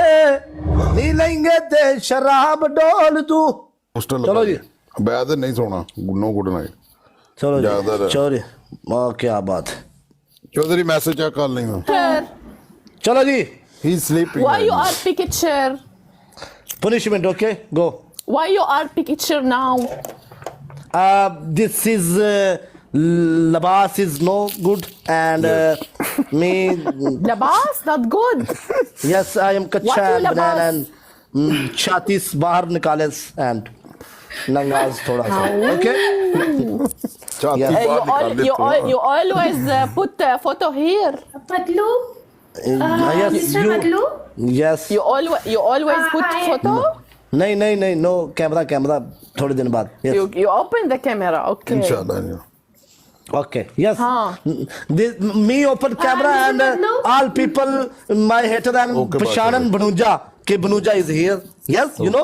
नी लेंगे ते शराब डोल तू। चलो जी बैद नहीं सोना, नो गुड नाइट। चलो ज्यादा जी चौधरी क्या बात है चौधरी मैसेज चेक कर लेंगे। चलो जी ही sleeping. Why you are picture? punishment okay go। Why you are picture now? This is labas is no good and me Labas not good. yes I am What kacha you and labas? banana and chatis bahar nikales and nangas thoda sa okay छाती Hey, बाहर निकाल दे you always put a photo here. Patlu yes mister Patlu yes You always put hi. photo. नहीं नहीं नहीं no camera थोड़े दिन बाद yes You open the camera. Okay. इंशाल्लाह। okay yes this, me open camera Mr. and Patlu? all people my hater and Okay, Pashanan Banuja ke Banuja is here yes you know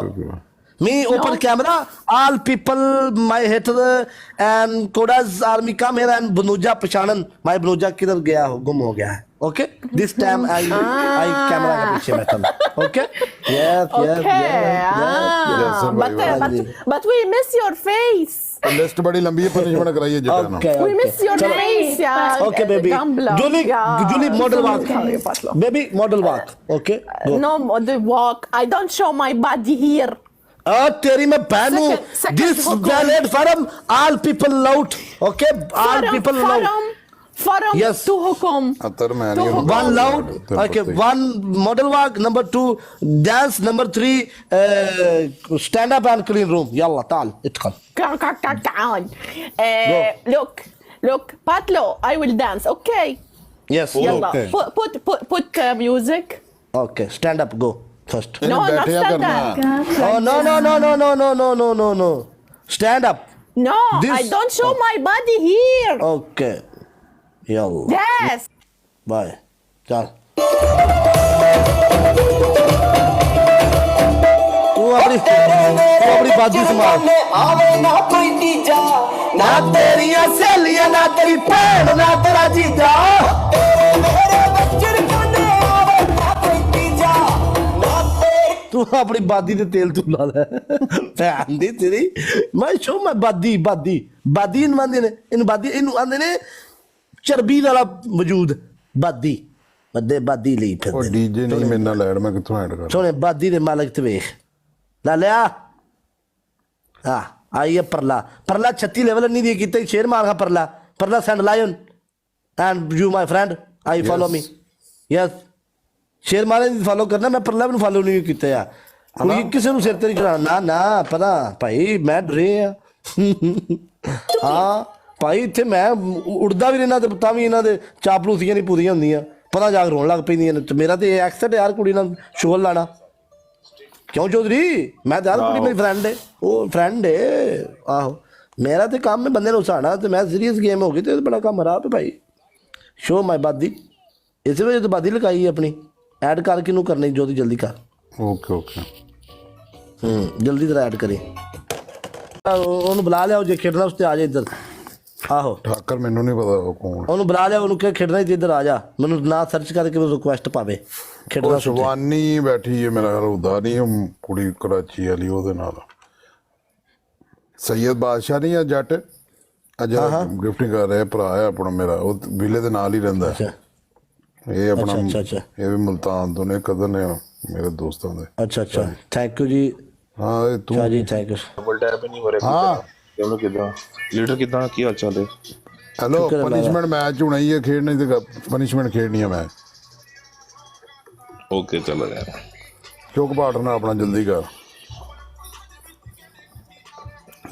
me open camera all people my hater and Koda's army come here and Banuja Pashanan my Banuja किधर गया हो गुम हो गया है okay this time I camera के पीछे बैठा हूँ okay yes yes Okay. Yes, sir, But we miss your face. List बड़ी लंबी है, पनिशमेंट कराइए जटा ना। okay We miss your face. Yeah. okay baby Gambler. Julie Yeah. Julie model walk Sorry, Patlu. baby model walk okay go. No model walk. I don't show my body here. तेरी मैं बहन हूँ Second this hukum. valid forum all people loud okay all people loud Forum Yes. to hukum. अतर मैं तो नहीं one loud okay one model walk number 2 dance number 3 stand up and clean room يلا تعال ادخل Look, Patlo, I will dance, okay? yes Yalla, Okay. put music. okay stand up go first No, not बैठिया stand करना। up. oh no stand up No, This- I don't show my body here. okay يلا Yes. bye चल तू अपनी बाजी संभाल आवे ना कोई तीजा ना तेरिया सहेलियां ना तेरी भैन ना तेरा जीजा मेरे बच्चर कोने आवे ना कोई तीजा ना तेरे तू अपनी बादी ते तेल तू ला ले भैन दी तेरी मैं शो मैं बादी इन आंदे ने इन बादी इन आंदे ने चर्बी वाला वजूद बादी बदे बादी ਲਈ ਉਹ ਫਿਰਦੇ ਡੀਜੇ ਨਹੀਂ ਮੇਰੇ ਨਾਲ ਲੈਣ, ਮੈਂ ਕਿੱਥੋਂ ਐਡ ਕਰਾਂ। ਸੋਹਣੇ ਬਾਦੀ ਦੇ ਮਾਲਕ ਤੇ ਵੇਖ ਲਾ ਲਿਆ ਹਾਂ ਆਈ ਹੈ परला 36 ਲੈਵਲ ਨਹੀਂ ਦੀ ਕੀਤਾ ਸ਼ੇਰ ਮਾਰਗਾ परला ਸੈਂਡ lion and you my friend I follow me yes ਸ਼ੇਰ ਮਾਰੇ ਦੀ ਫੋਲੋ ਕਰਨਾ ਮੈਂ परला ਨੂੰ ਫੋਲੋ ਨਹੀਂ ਕੀਤਾ ਆ ਕੋਈ ਕਿਸੇ ਨੂੰ ਸਿਰ ਤੇ ਨਹੀਂ ਚੜਾਉਣਾ ਨਾ ਪਤਾ ਭਾਈ ਮੈਂ ਡਰੇ ਆ ਹਾਂ ਭਾਈ ਇੱਥੇ ਮੈਂ ਉੜਦਾ ਵੀ ਰਹਿਣਾ ਤੇ ਤਾਂ ਵੀ ਇਹਨਾਂ ਦੇ ਚਾਪਲੂਸੀਆਂ ਨਹੀਂ ਪੂਰੀਆਂ ਹੁੰਦੀਆਂ ਪਤਾ ਜਾ ਕੇ ਰੋਣ ਲੱਗ ਪੈਂਦੀਆਂ ਨੇ ਤੇ ਮੇਰਾ ਤੇ ਐਕਸੈਂਟ ਯਾਰ ਕੁੜੀ ਨਾਲ ਸ਼ੋਲ ਲਾਣਾ क्यों चौधरी मैं यार कुड़ी मेरी फ्रेंड है वो फ्रेंड है आहो मेरा तो काम है बंदे ने उसाना तो मैं सीरियस गेम हो गई तो बड़ा काम खराब है भाई शो माई बादी इस वजह तो बादी लगाई है अपनी ऐड कर किनू करनी जो जल्दी कर ओके ओके जल्दी तरह ऐड करे ਉਹਨੂੰ ਬੁਲਾ ਲਿਆ ਜੇ ਖੇਡਣਾ ਉਸ ਤੇ ਆ ਜਾ ਇੱਧਰ ਆਹੋ ਠਾਕਰ ਮੈਨੂੰ ਨਹੀਂ ਪਤਾ ਉਹ ਕੌਣ। ਉਹਨੂੰ ਬੁਲਾ ਲਿਆ ਉਹਨੂੰ ਕਿ ਖੇਡਣਾ ਇੱਧਰ ਆ ਜਾ ਮੈਨੂੰ ਨਾ ਸਰਚ ਕਰਕੇ ਉਹ ਰਿਕੁਐਸਟ ਪਾਵੇ ਖੇਡਣਾ ਉਹ ਸ਼ਵਾਨੀ ਬੈਠੀ ਹੈ ਮੇਰਾ ਘਰ ਉਦਾ ਨਹੀਂ ਉਹ ਕੁੜੀ ਕਰਾਚੀ ਵਾਲੀ ਉਹਦੇ ਨਾਲ ਸੈयद ਬਾਦਸ਼ਾਹ ਨਹੀਂ ਆ ਜੱਟ ਅੱਜ ਗਿਫਟਿੰਗ ਕਰ ਰਿਹਾ ਭਰਾ ਹੈ ਆਪਣਾ ਮੇਰਾ ਉਹ ਵਿਲੇ ਦੇ ਨਾਲ ਹੀ ਰਹਿੰਦਾ ਹੈ। ਇਹ ਆਪਣਾ ਇਹ ਵੀ ਮੁਲਤਾਨ ਤੋਂ ਨੇ ਕਦਨ ਨੇ ਮੇਰੇ ਦੋਸਤਾਂ ਦੇ। ਅੱਛਾ ਥੈਂਕ ਯੂ ਜੀ ਹਾਂ ਇਹ ਤੂੰ ਜੀ ਥੈਂਕ ਯੂ ਡਬਲ ਟੈਪ ਨਹੀਂ ਹੋ ਰਿਹਾ ਹਾਂ ਕਿਉਂ ਕਿਦਾਂ ਲੀਡਰ ਕਿਦਾਂ ਕੀ ਹਾਲ ਚਾਲ ਹੈ ਹੈਲੋ ਪਨਿਸ਼ਮੈਂਟ ਮੈਚ ਹੋਣਾ ਹੀ ਹੈ ਖੇਡਣੀ ਤੇ ਪਨਿਸ਼ਮੈਂਟ ਖੇਡਣੀ ਹੈ ਮੈਂ ਓਕੇ ਚਲੋ ਯਾਰ ਚੁੱਕ ਪਾਟਣਾ ਆਪਣਾ ਜਲਦੀ ਕਰ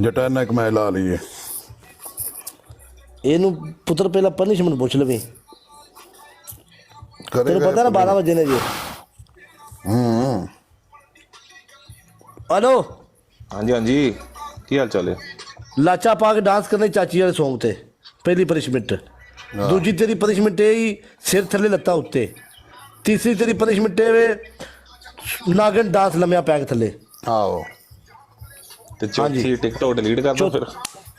ਜਟਾ ਨਾ ਇੱਕ ਮੈਚ ਲਾ ਲਈਏ ਇਹਨੂੰ ਪੁੱਤਰ ਪਹਿਲਾਂ ਪਨਿਸ਼ਮੈਂਟ ਪੁੱਛ ਲਵੇ ਤੈਨੂੰ ਪਤਾ ਨਾ 12 ਵਜੇ ਨੇ ਜੀ हेलो हाँ जी की हाल चाल है लाचा पा के डांस करने चाची वाले सॉन्ग थे पहली पनिशमेंट दूजी तेरी पनिशमेंट है सिर थले लत्ता उत्ते तीसरी तेरी पनिशमेंट है नागन डांस लम्या पैक थले आओ ते चौथी टिकटॉक डिलीट कर दो फिर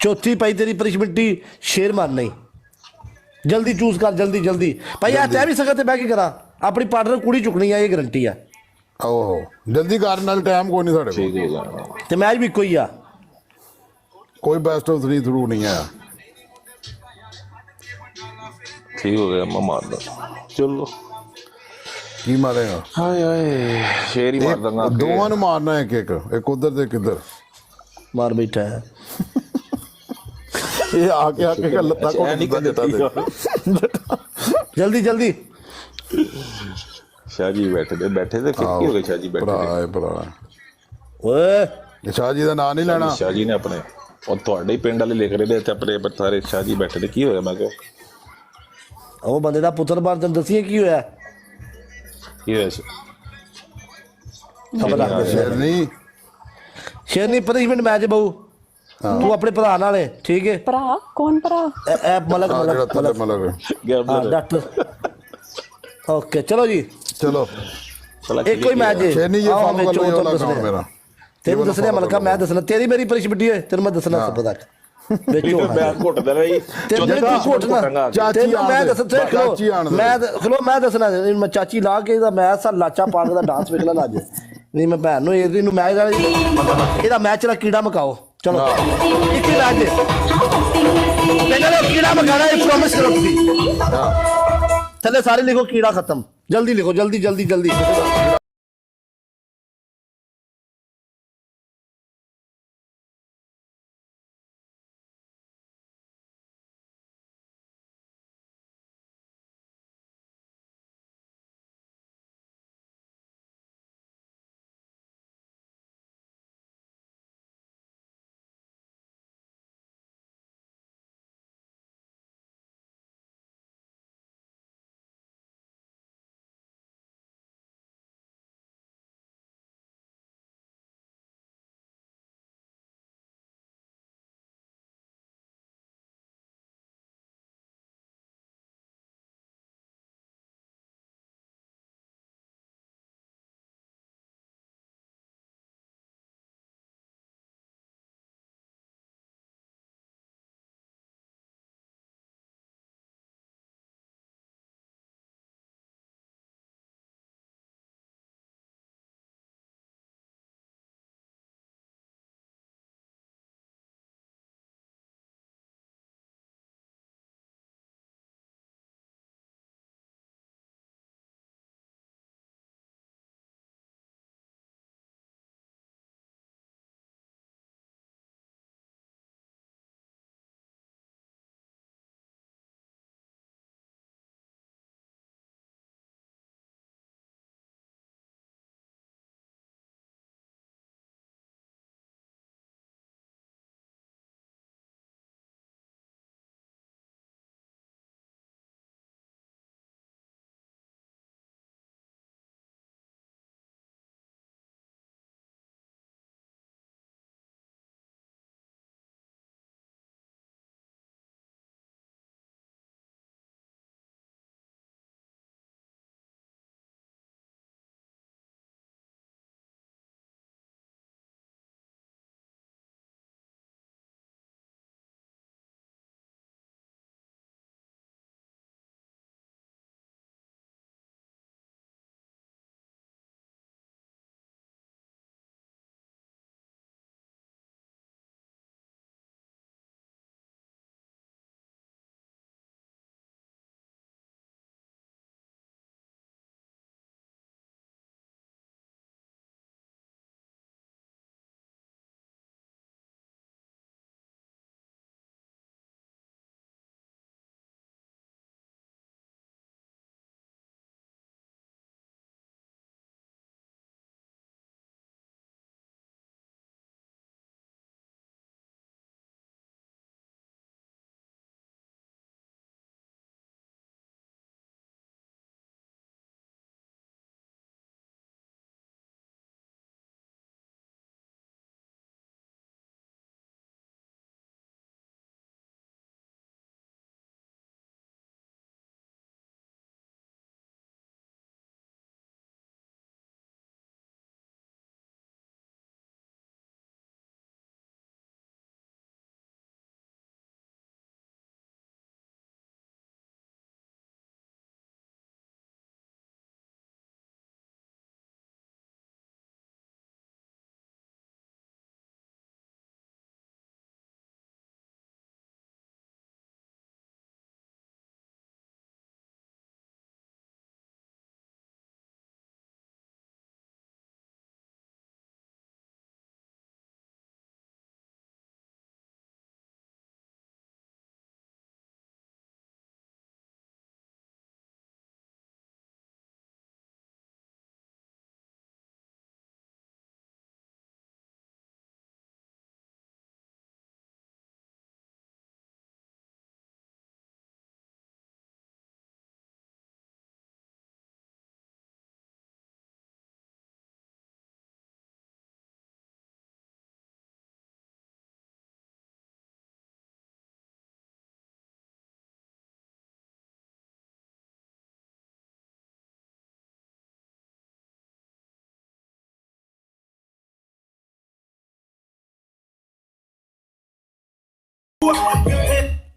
चौथी पाई तेरी पनिशमेंट ही शेर मारना ही जल्दी चूज कर, जल्दी जल्दी भाई यार तै भी सकत मैं की करा, अपनी पार्टनर कुड़ी चुकनी है, ये गारंटी है। ओहो जल्दी कर, नाल टाइम कोई नहीं साढ़े ठीक है जाना ते मैच भी इक्को ही आ, कोई बेस्ट ऑफ 3 थ्रू नहीं है। ठीक हो गया, मैं मार दूँ। चलो की मारेगा? हाय हाय शेर ही मार दूंगा। दोवां नूं मारना है, एक उधर ते किधर मार बैठा है ये आके का लत्ता को नहीं कर देता जल्दी जल्दी। शाहजी बैठे थे फिर की हो गया? शाहजी बैठे ओए शाहजी का नाम नहीं लेना। शाहजी ने अपने और ਤੁਹਾਡੇ ਹੀ ਪਿੰਡ ਵਾਲੇ ਲਿਖ ਰਹੇ ਨੇ ਇੱਥੇ ਆਪਣੇ ਸਾਰੇ शाहजी बैठे थे, की होया? मैं कहो ਉਹ ਬੰਦੇ ਦਾ ਪੁੱਤਰ ਬਾਰ ਤੈਨੂੰ ਦੱਸੀਏ ਕੀ ਹੋਇਆ? की होया? ਖਬਰ ਆ शेरनी शेरनी पनिशमेंट मैच बहु तू अपने भरा नाल है, ठीक है? ਭਰਾ ਕੌਣ ਭਰਾ? मलक मलक मलक हाँ डॉक्टर ओके चलो जी चलो एक कोई मैच है शेरनी ये फॉलो कर लो, ये वाला काम मेरा तेन दसने मलका, मैं दसना तेरी मेरी पनिशमेंट है, तेन मैं दसना सब तक मैं घुटदा रही मैं दसना मैं चाची ला के मैच सा लाचा पा के डांस वेख ला अज नहीं मैं भैन नु मैच एदा मैच ला कीड़ा मकाओ। चलो एक ही मैच कीड़ा मकाना प्रॉमिस करो तुसी थले सारे लिखो कीड़ा खत्म, जल्दी लिखो, जल्दी जल्दी जल्दी।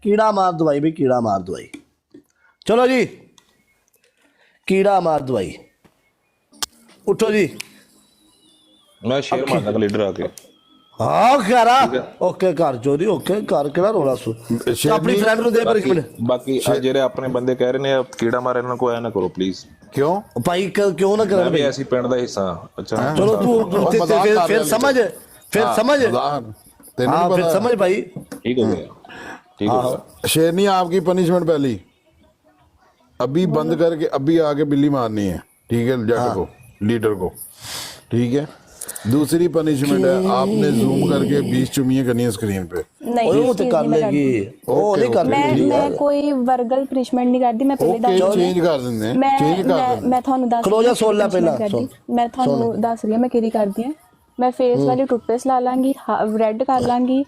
कीड़ा मार दवाई भी, कीड़ा मार दवाई। चलो जी, कीड़ा मार दवाई। उठो जी, मैं शेर मारना लीडर आके। हाँ करा ओके कर चोरी, ओके कर केड़ा रोला सु अपनी फ्रेंड नु दे पनिशमेंट। बाकी जेरे अपने बंदे कह रहे ने कीड़ा मारे इन्हां को ऐ ना करो प्लीज। क्यों भाई क्यों ना कर मैं भी ऐसी पिंड दा हिस्सा। अच्छा चलो तू फिर समझ, फिर समझ, हाँ फिर समझ भाई। ठीक हो गया, ठीक हो गया। शेरनी आपकी पनिशमेंट पहली, अभी बंद करके अभी आके बिल्ली मारनी है, ठीक है, जट को, लीडर को, ठीक है। दूसरी पनिशमेंट है आपने जूम करके 20 चुमियां करनी है स्क्रीन पे। नहीं वो तो कर लेगी, वो नहीं कर लेगी। मैं कोई वर्गल पनिशमेंट नहीं करती, मैं पहले दस चेंज कर देंगे, चेंज कर देंगे। मैं ਤੁਹਾਨੂੰ ਦੱਸ क्लोजर सोल ला पहला ਮੈਂ ਤੁਹਾਨੂੰ ਦੱਸ ਰਹੀ ਹਾਂ ਮੈਂ ਕਿਹੜੀ ਕਰਦੀ ਹਾਂ। मैं फेस वाली टूथपेस्ट ला लांगी, रेड कर लांगी,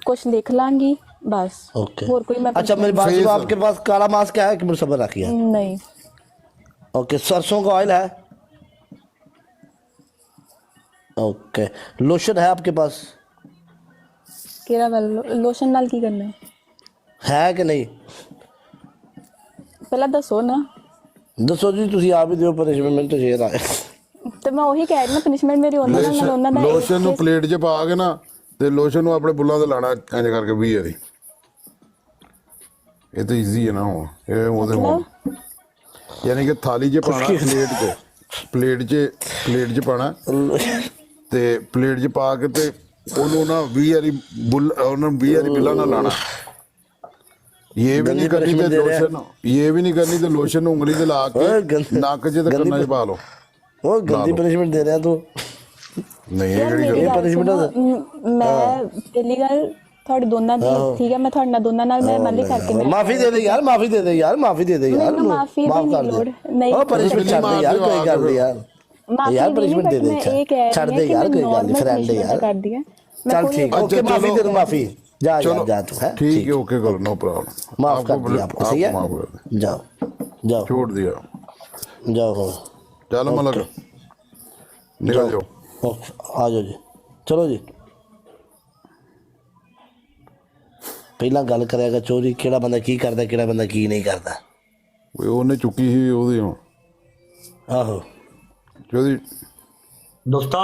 कुछ लिख लांगी बस। और कोई मैं अच्छा मेरी बात सुनो, आपके पास काला मास्क है कि मुझे सबर रखी है? नहीं। ओके, सरसों का ऑयल है? ओके, लोशन है आपके पास? केरा लोशन नाल की करना है कि नहीं? पहला दसो ना। दसो जी, तुसी आप ही दियो पनिशमेंट तो शेर आए। ਤੇ ਮੈਂ ਉਹੀ ਕਹਿ ਰਹੀ ਹਾਂ ਪਨਿਸ਼ਮੈਂਟ ਮੇਰੀ ਉਹਨਾਂ ਦਾ ਲੋਸ਼ਨ ਨੂੰ ਪਲੇਟ 'ਚ ਪਾ ਕੇ ਨਾ ਤੇ ਲੋਸ਼ਨ ਨੂੰ ਆਪਣੇ ਬੁੱਲਾਂ ਤੇ ਲਾਣਾ ਇੰਜ ਕਰਕੇ 20 ਵਾਰੀ। ਇਹ ਤਾਂ ਈਜ਼ੀ ਹੈ ਨਾ ਹੁਣ, ਇਹ ਉਹਦੇ ਹੁਣ ਯਾਨੀ ਕਿ ਥਾਲੀ 'ਚ ਪਾਣਾ, ਪਲੇਟ 'ਚ ਪਾਣਾ ਤੇ ਪਲੇਟ 'ਚ ਪਾ ਕੇ ਤੇ ਉਹਨੂੰ ਨਾ 20 ਵਾਰੀ ਉਹਨਾਂ 20 ਵਾਰੀ ਬਿੱਲਾਂ ਨਾਲ ਲਾਣਾ। ये भी नहीं करनी तो लोशन, ये भी नहीं करनी तो लोशन उंगली से ला के नक 'ਚ ਤੇ ਕੰਨਾਂ 'ਚ ਪਾ ਲਓ। वो गंदी पनिशमेंट दे रहा है तू। नहीं ये पनिशमेंट मैं पहली गल ਤੁਹਾਡੇ ਦੋਨਾਂ ਦੀ ਠੀਕ ਹੈ, ਮੈਂ ਤੁਹਾਡੇ ਨਾਲ ਦੋਨਾਂ ਨਾਲ ਮੈਂ ਮੱਲੀ ਕਰਕੇ ਮੈਂ माफी दे दे यार, माफी दे दे यार, माफी दे दे यार, माफ कर दे। नहीं ओ पनिशमेंट छाड़ दे यार, कोई गल नहीं यार, यार पनिशमेंट दे दे, छाड़ दे यार, कोई गल नहीं, फ्रेंड है यार, कर दिया चल ठीक, ओके माफी दे दो, माफी जा जा तू है ठीक है, ओके करो, नो प्रॉब्लम, माफ कर दिया आपको, सही है, जाओ जाओ, छोड़ दिया, जाओ चलो मलक निकल जाओ, आ जाओ जी, चलो जी। ਪਹਿਲਾਂ ਗੱਲ ਕਰਿਆਗਾ ਚੋਰੀ ਕਿਹੜਾ ਬੰਦਾ ਕੀ ਕਰਦਾ, ਕਿਹੜਾ ਬੰਦਾ ਕੀ ਨਹੀਂ ਕਰਦਾ। ਓਏ ਉਹਨੇ ਚੁੱਕੀ ਸੀ ਉਹਦੀ ਹੁਣ। ਆਹੋ ਚੋਰੀ दोस्ता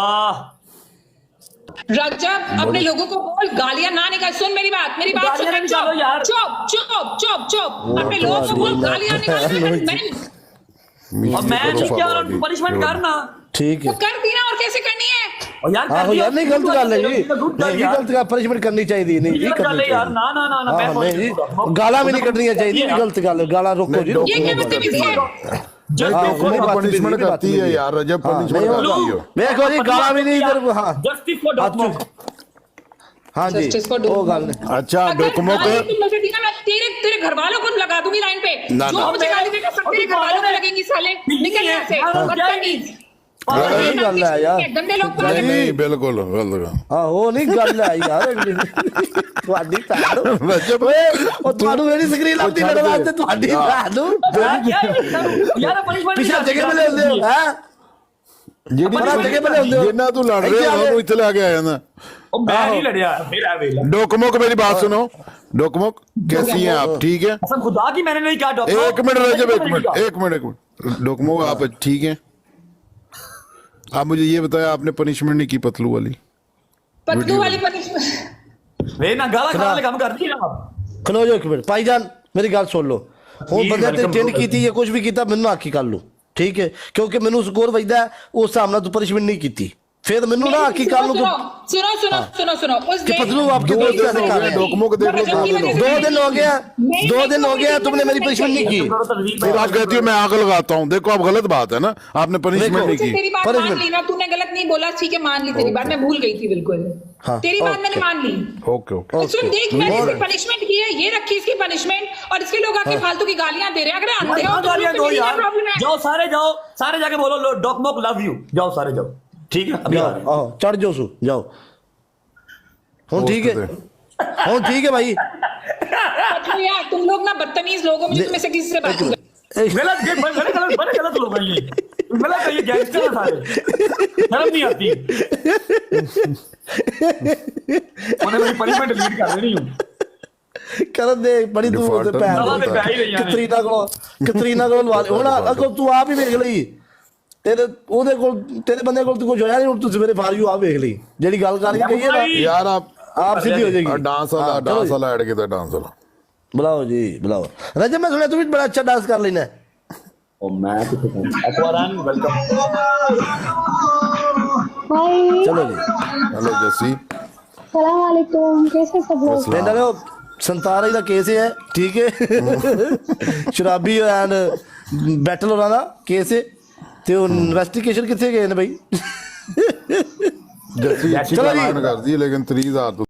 रजब अपने लोगों को बोल गालियां ना निकाल। सुन मेरी बात सुन, चुप चुप चुप चुप। अपने लोगों को बोल गालियां निकाल। मैं क्या पनिशमेंट करना ठीक है, तो कर दी ना, और कैसे करनी है? और यार आहो यार, नहीं गलत गल है जी, नहीं गलत गल, पनिशमेंट करनी चाहिए, नहीं जी करनी यार, ना ना ना ना नहीं जी, गाला भी नहीं कटनी चाहिए, गलत गल, गाला रोको जी, ये क्या बदतमीजी है? पनिशमेंट करती है यार, रजब पनिशमेंट करती है। देखो जी गाला भी नहीं इधर, हां जस्टिस फॉर डॉक्टर, हां जी वो गल। अच्छा डोकमो को तेरे घर वालों को लगा दूंगी लाइन पे, जो मुझे गाली देगा सब तेरे घर वालों को लगेंगी साले। निकल यहां से बदतमीज। नहीं गल है यार, गंदे लोग तो नहीं बिल्कुल गलत। हां वो नहीं गल है यार, ਤੁਹਾਡੀ ਭੈਣ ਰਜਬ ਓਏ ਉਹ ਤੁਹਾਨੂੰ ਮੇਰੀ ਸਕਰੀਨ ਲੱਭਦੀ ਮੇਰੇ ਵਾਸਤੇ, ਤੁਹਾਡੀ ਭੈਣ ਨੂੰ यार पनिशमेंट ਪਿਛਾ ਜਗ੍ਹਾ ਮਿਲੇ ਹੁੰਦੇ ਹੋ ਹੈ ਜਿਹੜੀ ਜਗ੍ਹਾ ਮਿਲੇ ਹੁੰਦੇ ਹੋ, ਜਿੰਨਾ ਤੂੰ ਲੜ ਰਿਹਾ ਉਹਨੂੰ ਇੱਥੇ ਲੈ ਕੇ ਆ ਜਾਂਦਾ। ओ मैं नहीं लड़या मेरा वेला। डोकमोक मेरी बात सुनो, डोकमोक कैसी हैं आप, ठीक है? कसम खुदा की मैंने नहीं कहा डॉक्टर। एक मिनट रजब, एक मिनट डोकमोक आप ठीक हैं? आप मुझे ये बताया आपने पनिशमेंट नहीं की पतलू वाली पनिशमेंट वे ना गाला खाने काम कर दी ना। खलो जो एक मिनट भाईजान मेरी गल सुन लो, ਹੁਣ ਬੰਦੇ ਤੇ ਟੈਂਡ ਕੀਤੀ ਜਾਂ ਕੁਝ ਵੀ ਕੀਤਾ ਮੈਨੂੰ ਆਖੀ ਕਰ ਲਓ, ਠੀਕ ਹੈ, ਕਿਉਂਕਿ ਮੈਨੂੰ ਸਕੋਰ ਵਜਦਾ ਉਸ ਹਿਸਾਬ ਨਾਲ ਤੂੰ ਪਨਿਸ਼ਮੈਂਟ ਨਹੀਂ ਕੀਤੀ, फिर मैनू ना आखी कल सुनो सुनो सुनो सुनो उस पतलू आपके दोस्त कैसे कर रहे हैं? 2 दिन हो गया 2 दिन हो गया तुमने मेरी पनिशमेंट नहीं की, फिर आप कहती हो मैं आग लगाता हूँ। देखो अब गलत बात है ना, आपने पनिशमेंट नहीं की। तेरी बात मान ली ना, तूने गलत नहीं बोला, ठीक है मान ली तेरी बात, मैं भूल गई थी बिल्कुल, तेरी बात मैंने मान ली। ओके ओके सुन देख, मैंने इसकी पनिशमेंट की है, ये रखी इसकी पनिशमेंट, और इसके लोग आके फालतू की गालियां दे रहे हैं। अगर अंधे हो तो प्रॉब्लम है। जाओ सारे जाके बोलो डॉकमोक लव यू, जाओ सारे जाओ, ठीक है अभी चढ़ जाओ सु जाओ हुन, ठीक है हुन, ठीक है भाई। यार तुम लोग ना बदतमीज लोगों में से किसी से बात कर गलत लोग हैं ये, गलत है ये, गैंगस्टर हैं सारे, शर्म नहीं आती। उन्हें मेरी पनिशमेंट लीड कर रही हूँ। ਕਰਨ ਦੇ ਬੜੀ ਦੂਰ ਤੇ ਕਤਰੀਨਾ ਕੋਲ ਲਵਾ ਲਈ ਹੁਣ ਅੱਗੋਂ ਤੂੰ ਆਪ ਹੀ ਵੇਖ ਲਈ ਤੇਰੇ ਉਹਦੇ ਕੋਲ ਤੇਰੇ ਬੰਦੇ ਕੋਲ ਕੁਝ ਹੋਇਆ ਨਹੀਂ ਹੁਣ ਤੂੰ ਸਵੇਰੇ ਫਾਰ ਆਪ ਵੇਖ ਲਈ ਜਿਹੜੀ ਗੱਲ ਕਰਕੇ ਕਹੀਏ ਨਾ ਯਾਰ ਆਪ ਸਿੱਧੀ ਹੋ ਜਾਏਗੀ ਡਾਂਸ ਵਾਲਾ ਐਡ ਕੀਤਾ ਡਾਂਸ ਵਾਲਾ ਬੁਲਾਓ ਜੀ ਬੁਲਾਓ ਰਜਬ ਮੈਂ ਸੁਣਿਆ ਤੂੰ ਵੀ ਬੜਾ ਅੱਛਾ ਡਾਂਸ ਕਰ ਲੈਣਾ ਉਹ ਮੈਂ ਕਿੱਥੇ ਅਕਵਾਰਨ ਵੈਲਕਮ हाय चलो जी हेलो जस्सी सलाम वालेकुम कैसे सब लोग ਕਹਿੰਦਾ ਨੇ ਉਹ ਸੰਤਾਰਾ ਦਾ ਕੇਸ ਹੈ ਠੀਕ ਹੈ ਸ਼ਰਾਬੀ ਐਂਡ ਬੈਟਲ ਹੋਣਾ ਦਾ ਕੇਸ ਹੈ ਤੇ ਉਹ ਇਨਵੈਸਟੀਗੇਸ਼ਨ ਕਿੱਥੇ ਗਏ ਨੇ ਬਈ जस्सी अच्छी गाना करती है लेकिन 30,000